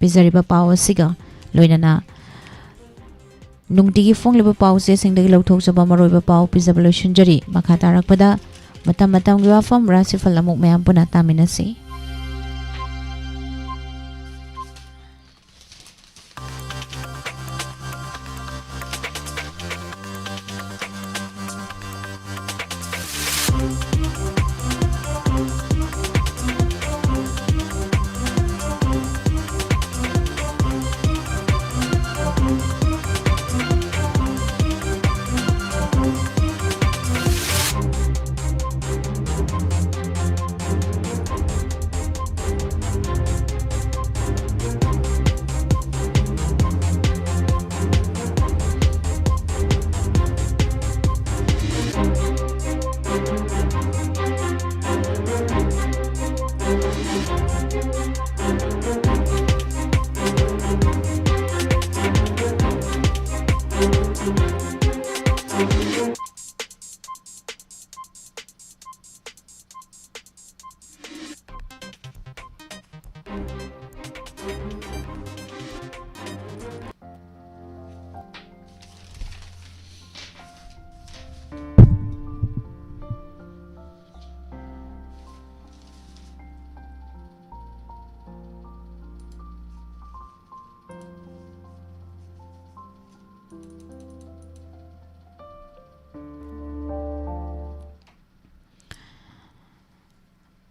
Bizariba paw siga loinana nungtigi phong leba paw se singdagi lauthok jaba maroiba paw pizabalo shunjari makhatarakpada matam gi WAHONG RASHI PHAL amuk mayam puna taminasi.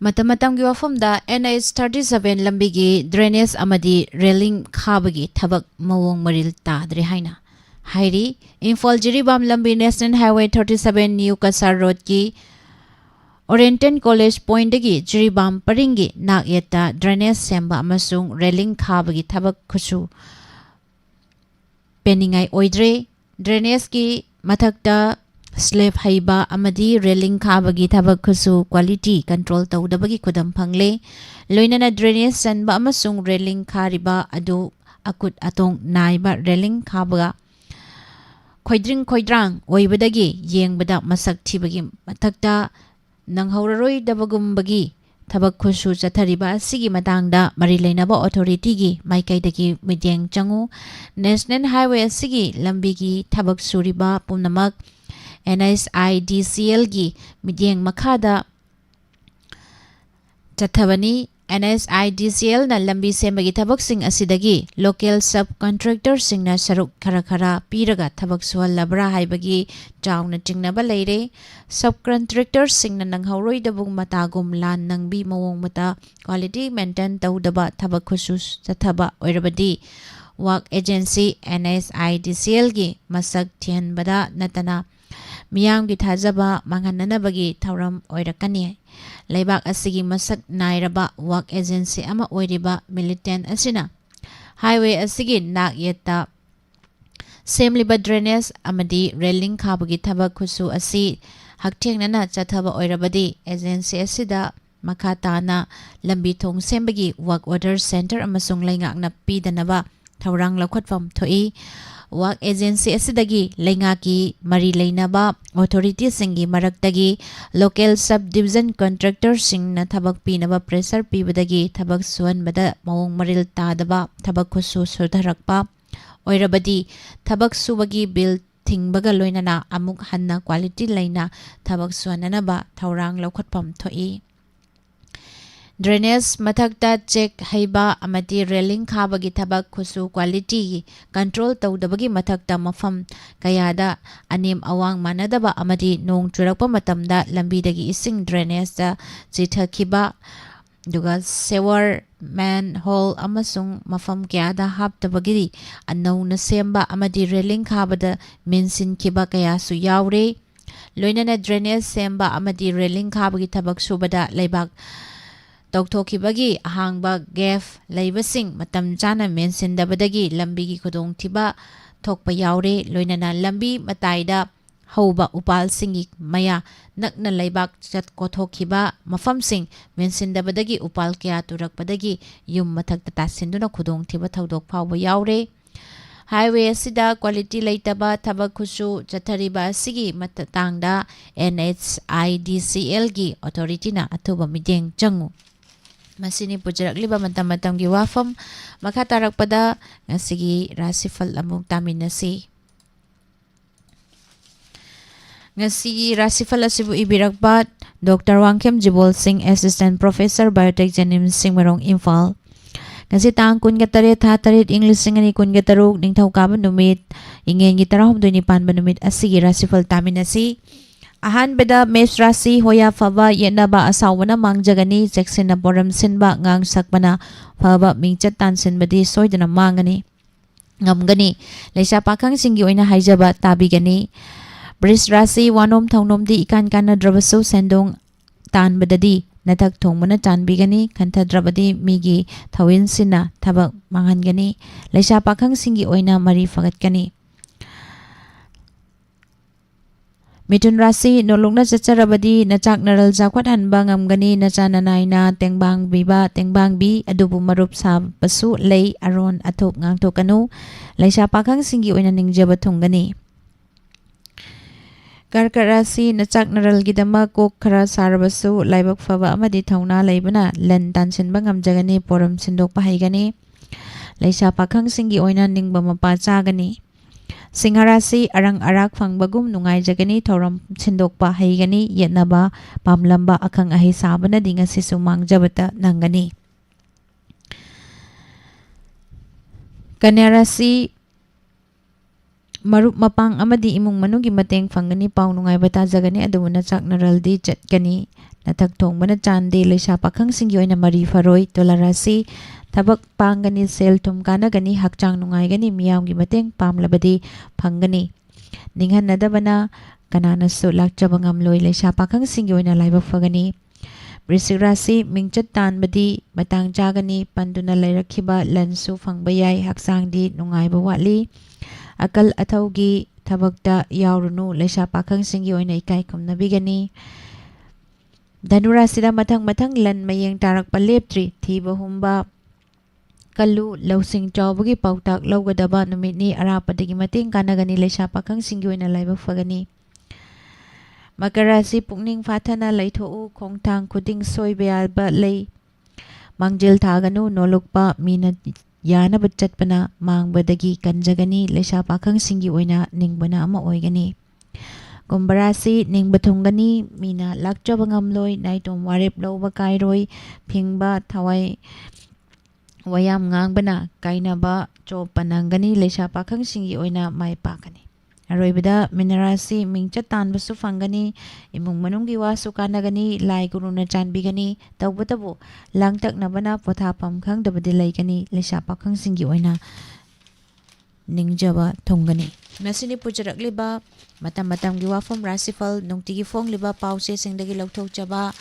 Matam gi WAHONG da NH 37 lambigi drainage amadi railing khabagi thabak mawong maril tadre haina hairi Imphal Jiribam lambi National Highway 37 New Kasar Road ki Oriental College Point dagi Jiribam paringi nak yeta drainage semba amasung railing khabagi thabak khusu ꯄꯦꯅꯤꯡꯉꯥꯏ ꯑꯣꯏꯗ꯭ꯔꯦ ꯗ꯭ꯔꯦꯅꯦꯖꯀꯤ ꯃꯊꯛꯇ ꯁ꯭ꯂꯦꯕ ꯍꯩꯕ ꯑꯃꯗꯤ ꯔꯦꯂꯤꯡ ꯈꯥꯕꯒꯤ ꯊꯕꯛ ꯈꯨꯠꯁꯨ ꯀ꯭ꯋꯥꯂꯤꯇꯤ ꯀꯟꯇ꯭ꯔꯣꯜ ꯇꯧꯗꯕꯒꯤ ꯈꯨꯗꯝ ꯐꯪꯂꯦ ꯂꯣꯏꯅꯅ ꯗ꯭ꯔꯦꯅꯦꯖ ꯆꯟꯕ ꯑꯃꯁꯨꯡ ꯔꯦꯂꯤꯡ ꯈꯥꯔꯤꯕ ꯑꯗꯨ ꯑꯀꯨꯠ ꯑꯇꯣꯡ ꯅꯥꯏꯕ ꯔꯦꯂꯤꯡ ꯈꯥꯕꯒ ꯈꯣꯏꯗ꯭ꯔꯤꯡ ꯈꯣꯏꯗ꯭ꯔꯥꯡ ꯑꯣꯏꯕꯗꯒꯤ ꯌꯦꯡꯕꯗ ꯃꯁꯛ ꯊꯤꯕꯒꯤ ꯃꯊꯛꯇ ꯅꯪꯍꯧꯔꯔꯣꯏꯗꯕꯒꯨꯝꯕꯒꯤ ꯊꯕꯛ ꯈꯨꯠꯁꯨ ꯆꯠꯊꯔꯤꯕ ꯑꯁꯤꯒꯤ ꯃꯇꯥꯡꯗ ꯃꯔꯤ ꯂꯩꯅꯕ ꯑꯣꯊꯣꯔꯤꯇꯤꯒꯤ ꯃꯥꯏꯀꯩꯗꯒꯤ ꯃꯤꯠꯌꯦꯡ ꯆꯪꯉꯨ ꯅꯦꯁꯅꯦꯜ ꯍꯥꯏꯋꯦ ꯑꯁꯤꯒꯤ ꯂꯝꯕꯤꯒꯤ ꯊꯕꯛ ꯁꯨꯔꯤꯕ ꯄꯨꯝꯅꯃꯛ NSIDCLꯒꯤ ꯃꯤꯠꯌꯦꯡ ꯃꯈꯥꯗ ꯆꯠꯊꯕꯅꯤ NSIDCLꯅ ꯂꯝꯕꯤ ꯁꯦꯝꯕꯒꯤ ꯊꯕꯛꯁꯤꯡ ꯑꯁꯤꯗꯒꯤ ꯂꯣꯀꯦꯜ ꯁꯕ ꯀꯟꯇ꯭ꯔꯦꯛꯇꯔꯁꯤꯡꯅ ꯁꯔꯨꯛ ꯈꯔ ꯄꯤꯔꯒ ꯊꯕꯛ ꯁꯨꯍꯜꯂꯕ꯭ꯔꯥ ꯍꯥꯏꯕꯒꯤ ꯆꯥꯎꯅ ꯆꯤꯡꯅꯕ ꯂꯩꯔꯦ ꯁꯕ ꯀꯟꯇ꯭ꯔꯦꯛꯇꯔꯁꯤꯡꯅ ꯅꯪꯍꯧꯔꯣꯏꯗꯕ ꯃꯇꯥꯒꯨꯝ ꯂꯥꯟ ꯅꯪꯕꯤ ꯃꯑꯣꯡ ꯃꯇ ꯀ꯭ꯋꯥꯂꯤꯇꯤ ꯃꯦꯟꯇꯦꯟ ꯇꯧꯗꯕ ꯊꯕꯛ ꯈꯨꯠꯁꯨ ꯆꯠꯊꯕ ꯑꯣꯏꯔꯕꯗꯤ ꯋꯥꯛ ꯑꯦꯖꯦꯟꯁꯤ NSIDCLꯒꯤ ꯃꯁꯛ ꯊꯤꯍꯟꯕꯗ ꯅꯠꯇꯅ ꯃꯤꯌꯥꯝꯒꯤ ꯊꯥꯖꯕ ꯃꯥꯡꯍꯟꯅꯅꯕꯒꯤ ꯊꯧꯔꯝ ꯑꯣꯏꯔꯛꯀꯅꯤ ꯂꯩꯕꯥꯛ ꯑꯁꯤꯒꯤ ꯃꯁꯛ ꯅꯥꯏꯔꯕ ꯋꯥꯛ ꯑꯦꯖꯦꯟꯁꯤ ꯑꯃ ꯑꯣꯏꯔꯤꯕ ꯃꯤꯂꯤꯇꯦꯟ ꯑꯁꯤꯅ ꯍꯥꯏꯋꯦ ꯑꯁꯤꯒꯤ ꯅꯥꯛ ꯌꯦꯠꯇ ꯁꯦꯝꯂꯤꯕ ꯗ꯭ꯔꯦꯅꯦꯖ ꯑꯃꯗꯤ ꯔꯦꯂꯤꯡ ꯈꯥꯕꯒꯤ ꯊꯕꯛ ꯈꯨꯠꯁꯨ ꯑꯁꯤ ꯍꯛꯊꯦꯡꯅꯅ ꯆꯠꯊꯕ ꯑꯣꯏꯔꯕꯗꯤ ꯑꯦꯖꯦꯟꯁꯤ ꯑꯁꯤꯗ ꯃꯈꯥ ꯇꯥꯅ ꯂꯝꯕꯤ ꯊꯣꯡ ꯁꯦꯝꯕꯒꯤ ꯋꯥꯛ ꯑꯣꯔꯗꯔ ꯁꯦꯟꯇꯔ ꯑꯃꯁꯨꯡ ꯂꯩꯉꯥꯛꯅ ꯄꯤꯗꯅꯕ ꯊꯧꯔꯥꯡ ꯂꯧꯈꯠꯐꯝ ꯊꯣꯛꯏ ꯋꯥꯛ ꯑꯦꯖꯦꯟꯁꯤ ꯑꯁꯤꯗꯒꯤ ꯂꯩꯉꯥꯛꯀꯤ ꯃꯔꯤ ꯂꯩꯅꯕ ꯑꯣꯊꯣꯔꯤꯇꯤꯁꯤꯡꯒꯤ ꯃꯔꯛꯇꯒꯤ ꯂꯣꯀꯦꯜ ꯁꯕ ꯗꯤꯕꯤꯖꯟ ꯀꯟꯇ꯭ꯔꯦꯛꯇꯔꯁꯤꯡꯅ ꯊꯕꯛ ꯄꯤꯅꯕ ꯄ꯭ꯔꯦꯁꯔ ꯄꯤꯕꯗꯒꯤ ꯊꯕꯛ ꯁꯨꯍꯟꯕꯗ ꯃꯑꯣꯡ ꯃꯔꯤꯜ ꯇꯥꯗꯕ ꯊꯕꯛ ꯈꯨꯠꯁꯨ ꯁꯣꯊꯔꯛꯄ ꯑꯣꯏꯔꯕꯗꯤ ꯊꯕꯛ ꯁꯨꯕꯒꯤ ꯕꯤꯜ ꯊꯤꯡꯕꯒ ꯂꯣꯏꯅꯅ ꯑꯃꯨꯛ ꯍꯟꯅ ꯀ꯭ꯋꯥꯂꯤꯇꯤ ꯂꯩꯅ ꯊꯕꯛ ꯁꯨꯍꯟꯅꯅꯕ ꯊꯧꯔꯥꯡ ꯂꯧꯈꯠꯐꯝ ꯊꯣꯛꯏ ꯗ꯭ꯔꯦꯅꯦꯖ ꯃꯊꯛꯇ ꯆꯦꯛ ꯍꯩꯕ ꯑꯃꯗꯤ ꯔꯦꯂꯤꯡ ꯈꯥꯕꯒꯤ ꯊꯕꯛ ꯈꯨꯠꯁꯨ ꯀ꯭ꯋꯥꯂꯤꯇꯤꯒꯤ ꯀꯟꯇ꯭ꯔꯣꯜ ꯇꯧꯗꯕꯒꯤ ꯃꯊꯛꯇ ꯃꯐꯝ ꯀꯌꯥꯗ ꯑꯅꯦꯝ ꯑꯋꯥꯡ ꯃꯥꯟꯅꯗꯕ ꯑꯃꯗꯤ ꯅꯣꯡ ꯆꯨꯔꯛꯄ ꯃꯇꯝꯗ ꯂꯝꯕꯤꯗꯒꯤ ꯏꯁꯤꯡ ꯗ꯭ꯔꯦꯅꯦꯖꯇ ꯆꯤꯊꯈꯤꯕ ꯑꯗꯨꯒ ꯁꯦꯋꯔ ꯃꯦꯟꯍꯣꯜ ꯑꯃꯁꯨꯡ ꯃꯐꯝ ꯀꯌꯥꯗ ꯍꯥꯞꯇꯕꯒꯤ ꯑꯅꯧꯅ ꯁꯦꯝꯕ ꯑꯃꯗꯤ ꯔꯦꯂꯤꯡ ꯈꯥꯕꯗ ꯃꯦꯟꯁꯤꯟꯈꯤꯕ ꯀꯌꯥꯁꯨ ꯌꯥꯎꯔꯦ ꯂꯣꯏꯅꯅ ꯗ꯭ꯔꯦꯅꯦꯖ ꯁꯦꯝꯕ ꯑꯃꯗꯤ ꯔꯦꯂꯤꯡ ꯈꯥꯕꯒꯤ ꯊꯕꯛ ꯁꯨꯕꯗ ꯂꯩꯕꯥꯛ ꯇꯧꯊꯣꯛꯈꯤꯕꯒꯤ ꯑꯍꯥꯡꯕ ꯒꯦꯞ ꯂꯩꯕꯁꯤꯡ ꯃꯇꯝ ꯆꯥꯅ ꯃꯦꯟꯁꯤꯟꯗꯕꯗꯒꯤ ꯂꯝꯕꯤꯒꯤ ꯈꯨꯗꯣꯡꯊꯤꯕ ꯊꯣꯛꯄ ꯌꯥꯎꯔꯦ ꯂꯣꯏꯅꯅ ꯂꯝꯕꯤ ꯃꯇꯥꯏꯗ ꯍꯧꯕ ꯎꯄꯥꯜꯁꯤꯡꯒꯤ ꯃꯌꯥ ꯅꯛꯅ ꯂꯩꯕꯥꯛ ꯀꯣꯊꯣꯛꯈꯤꯕ ꯃꯐꯝꯁꯤꯡ ꯃꯦꯟꯁꯤꯟꯗꯕꯗꯒꯤ ꯎꯄꯥꯜ ꯀꯌꯥ ꯇꯨꯔꯛꯄꯗꯒꯤ ꯌꯨꯝ ꯃꯊꯛꯇ ꯇꯥꯁꯤꯟꯗꯨꯅ ꯈꯨꯗꯣꯡꯊꯤꯕ ꯊꯧꯗꯣꯛ ꯐꯥꯎꯕ ꯌꯥꯎꯔꯦ ꯍꯥꯏꯋꯦ ꯑꯁꯤꯗ ꯀ꯭ꯋꯥꯂꯤꯇꯤ ꯂꯩꯇꯕ ꯊꯕꯛ ꯈꯨꯠꯁꯨ ꯆꯠꯊꯔꯤꯕ ꯑꯁꯤꯒꯤ ꯃꯇꯥꯡꯗ NHIDCLꯒꯤ ꯑꯣꯊꯣꯔꯤꯇꯤꯅ ꯑꯊꯨꯕ ꯃꯤꯠꯌꯦꯡ ꯆꯪꯉꯨ ꯃꯁꯤꯅꯤ ꯄꯨꯖꯔꯛꯂꯤꯕ ꯃꯇꯝ ꯃꯇꯝꯒꯤ ꯋꯥꯐꯝ ꯃꯈꯥ ꯇꯥꯔꯛꯄꯗ ꯉꯁꯤꯒꯤ ꯔꯥꯁꯤꯐꯜ ꯑꯃꯨꯛ ꯇꯥꯃꯤꯟꯅꯁꯤ ꯉꯁꯤꯒꯤ ꯔꯥꯁꯤꯐꯜ ꯑꯁꯤꯕꯨ ꯏꯕꯤꯔꯛꯄ ꯗꯣꯛꯇꯔ ꯋꯥꯡꯈꯦꯝ ꯖꯤꯕꯣꯜ ꯁꯤꯡ ꯑꯦꯁꯤꯁꯇꯦꯟꯠ ꯄ꯭ꯔꯣꯐꯦꯁꯔ ꯕꯥꯏꯑꯣꯇꯦꯛ ꯖꯦꯅꯤꯝꯁ ꯆꯤꯡꯃꯩꯔꯣꯡ ꯏꯝꯐꯥꯜ ꯉꯁꯤ ꯇꯥꯡ 28 ꯊꯥ 8 ꯏꯪ 2023 ꯅꯤꯡꯊꯧꯀꯥꯕ ꯅꯨꯃꯤꯠ ꯏꯉꯦꯟꯒꯤ 19 ꯄꯥꯟꯕ ꯅꯨꯃꯤꯠ ꯑꯁꯤꯒꯤ ꯔꯥꯁꯤꯐꯜ ꯇꯥꯃꯤꯟꯅꯁꯤ ꯑꯍꯥꯟꯕꯗ ꯃꯦꯁ ꯔꯥꯁꯤ ꯍꯣꯌꯥ ꯐꯕ ꯌꯦꯠꯅꯕ ꯑꯁꯥꯎꯕꯅ ꯃꯥꯡꯖꯒꯅꯤ ꯆꯦꯛꯁꯤꯟꯅ ꯄꯣꯔꯝ ꯁꯤꯟꯕ ꯉꯥꯡ ꯁꯛꯄꯅ ꯐꯕ ꯃꯤꯡꯆꯠ ꯇꯥꯟꯁꯤꯟꯕꯗꯤ ꯁꯣꯏꯗꯅ ꯉꯝꯒꯅꯤ ꯂꯩꯁꯥ ꯄꯥꯈꯪꯁꯤꯡꯒꯤ ꯑꯣꯏꯅ ꯍꯥꯏꯖꯕ ꯇꯥꯕꯤꯒꯅꯤ ꯕ꯭ꯔꯤꯁ ꯔꯥꯁꯤ ꯋꯥꯅꯣꯝ ꯊꯧꯅꯣꯝꯗꯤ ꯏꯀꯥꯟ ꯀꯥꯟꯅꯗ꯭ꯔꯕꯁꯨ ꯁꯦꯟꯗꯣꯡ ꯇꯥꯟꯕꯗꯗꯤ ꯅꯊꯛ ꯊꯣꯡꯕꯅ ꯆꯥꯟꯕꯤꯒꯅꯤ ꯈꯟꯊꯗ꯭ꯔꯕꯗꯤ ꯃꯤꯒꯤ ꯊꯧꯏꯟꯁꯤꯅ ꯊꯕꯛ ꯃꯥꯡꯍꯟꯒꯅꯤ ꯂꯩꯁꯥ ꯄꯥꯈꯪꯁꯤꯡꯒꯤ ꯑꯣꯏꯅ ꯃꯔꯤ ꯐꯒꯠꯀꯅꯤ ꯃꯤꯊꯨꯟ ꯔꯥꯁꯤ ꯅꯣꯂꯨꯛꯅ ꯆꯠꯆꯔꯕꯗꯤ ꯅꯆꯥꯛ ꯅꯔꯜ ꯆꯥꯎꯈꯠꯍꯟꯕ ꯉꯝꯒꯅꯤ ꯅꯆꯥ ꯅꯅꯥꯏꯅ ꯇꯦꯡꯕꯥꯡꯕꯤ ꯑꯗꯨꯕꯨ ꯃꯔꯨꯞ ꯁꯥꯕꯁꯨ ꯂꯩ ꯑꯔꯣꯟ ꯑꯊꯨꯞ ꯉꯥꯡꯊꯣꯛꯀꯅꯨ ꯂꯩꯁꯥ ꯄꯥꯈꯪꯁꯤꯡꯒꯤ ꯑꯣꯏꯅ ꯅꯤꯡꯖꯕ ꯊꯨꯡꯒꯅꯤ ꯀꯔꯀꯠ ꯔꯥꯁꯤ ꯅꯆꯥꯛ ꯅꯔꯜꯒꯤꯗꯃꯛ ꯀꯣꯛ ꯈꯔ ꯁꯥꯔꯕꯁꯨ ꯂꯥꯏꯕꯛ ꯐꯕ ꯑꯃꯗꯤ ꯊꯧꯅꯥ ꯂꯩꯕꯅ ꯂꯟ ꯇꯥꯟꯁꯤꯟꯕ ꯉꯝꯖꯒꯅꯤ ꯄꯣꯔꯝ ꯁꯤꯟꯗꯣꯛꯄ ꯍꯩꯒꯅꯤ ꯂꯩꯁꯥ ꯄꯥꯈꯪꯁꯤꯡꯒꯤ ꯑꯣꯏꯅ ꯅꯤꯡꯕ ꯃꯄꯥ ꯆꯥꯒꯅꯤ ꯁꯤꯡꯍ ꯔꯥꯁꯤ ꯑꯔꯪ ꯑꯔꯥꯛ ꯐꯪꯕꯒꯨꯝ ꯅꯨꯡꯉꯥꯏꯖꯒꯅꯤ ꯊꯧꯔꯝ ꯁꯤꯟꯗꯣꯛꯄ ꯍꯩꯒꯅꯤ ꯌꯦꯠꯅꯕ ꯄꯥꯝꯂꯝꯕ ꯑꯈꯪ ꯑꯍꯩ ꯁꯥꯕꯅꯗꯤ ꯉꯁꯤꯁꯨ ꯃꯥꯡꯖꯕꯇ ꯅꯪꯒꯅꯤ ꯀꯟꯌꯥ ꯔꯥꯁꯤ ꯃꯔꯨꯞ ꯃꯄꯥꯡ ꯑꯃꯗꯤ ꯏꯃꯨꯡ ꯃꯅꯨꯡꯒꯤ ꯃꯇꯦꯡ ꯐꯪꯒꯅꯤ ꯄꯥꯎ ꯅꯨꯡꯉꯥꯏꯕ ꯇꯥꯖꯒꯅꯤ ꯑꯗꯨꯕꯨ ꯅꯆꯥꯛ ꯅꯔꯜꯗꯤ ꯆꯠꯀꯅꯤ ꯅꯊꯛ ꯊꯣꯡꯕꯅ ꯆꯥꯟꯗꯦ ꯂꯩꯁꯥ ꯄꯥꯈꯪꯁꯤꯡꯒꯤ ꯑꯣꯏꯅ ꯃꯔꯤ ꯐꯔꯣꯏ ꯇꯨꯂꯥ ꯔꯥꯁꯤ ꯊꯕꯛ ꯄꯥꯡꯒꯅꯤ ꯁꯦꯜ ꯊꯨꯝ ꯀꯥꯟꯅꯒꯅꯤ ꯍꯛꯆꯥꯡ ꯅꯨꯡꯉꯥꯏꯒꯅꯤ ꯃꯤꯌꯥꯝꯒꯤ ꯃꯇꯦꯡ ꯄꯥꯝꯂꯕꯗꯤ ꯐꯪꯒꯅꯤ ꯅꯤꯡꯍꯟꯅꯗꯕꯅ ꯀꯅꯥꯅꯁꯨ ꯂꯥꯛꯆꯕ ꯉꯝꯂꯣꯏ ꯂꯩꯁꯥ ꯄꯥꯈꯪꯁꯤꯡꯒꯤ ꯑꯣꯏꯅ ꯂꯥꯏꯕꯛ ꯐꯒꯅꯤ ꯕ꯭ꯔꯤꯁꯤꯛ ꯔꯥꯁꯤ ꯃꯤꯡꯆꯠ तानबदी मतंग जागनी पंदुना लेरखिबा लनसु फंगबा याय हक्सांगदी नुंगाइबा वाटली akal athaugi thabakta yaurunu leisha pakhangsingi oina ikai khumnabigani. Dhanurasida mathang lan mayeng tarakpa leptri thiba humba kalu lausing chawbagi pautak lawgadaba numitni arapadagi mating kanagani leisha pakhangsingi oina laibak fagani. Makarasi pukning fathana laitho'u khongthang khuding soiba yaba lei mangjil thaganu nolokpa mina yanaba chatpana mangbadagi kanjagani leisha pakhangsingi oina ningbana ama oigani. Gumbarasi ningba thungani mina lakchaba ngamloi naitom warep lawba kairoi phingba thawai wayam ngangbana kainaba chopanangani leisha pakhangsingi oina mai pakani. Aroibada minarasi mingchat tanbasu fangani imung manunggi wasu kanagani lai guruna chanbigani tawbatabu langtak nabana pothapam khangdabadi laigani leisha pakhangsingi oina ningjaba thongani. Masini pujarakliba matam-matamgi wafam rasifal nungtigi fongliba pause singdagi lauthokjaba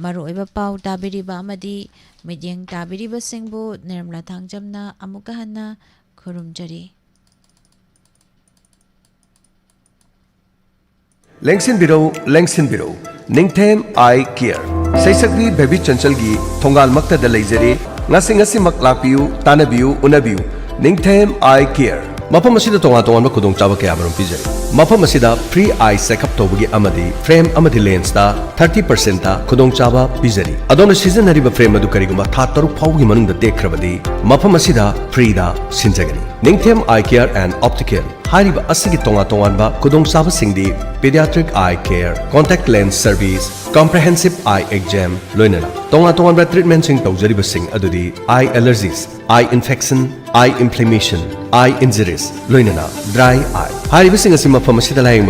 maruoiba pau tabiriba amadi midyeng tabiriba singbu nirmala thangjamna amuka hanna khurumjari. Lengsin biro Ningthem Eye Care Saisakri Baby Chanchalgi Thongal Makta da leijare ngasi maklapiu tanabiu unabiu Ningthem Eye Care Mafam asida tonga kudong chaba kaya marum pijai. Mafam asida free eye check-up tobagi amadi frame amadi lens da 30% ta kudong chaba pijari. Adona season hariba frame adu kariguma tha taruk phawgi manung da dekhrabadi mafam asida free da sinjagani. Ningthem Eye Care and Optical hariba asigi tonga ba kudong chaba singdi pediatric eye care, contact lens service, comprehensive eye exam loinana. Tonga ba treatment sing tawjariba sing adudi eye allergies, eye infection, eye inflammation, eye injuries loinana, dry eye. Hariba sing asima pharmacy da layang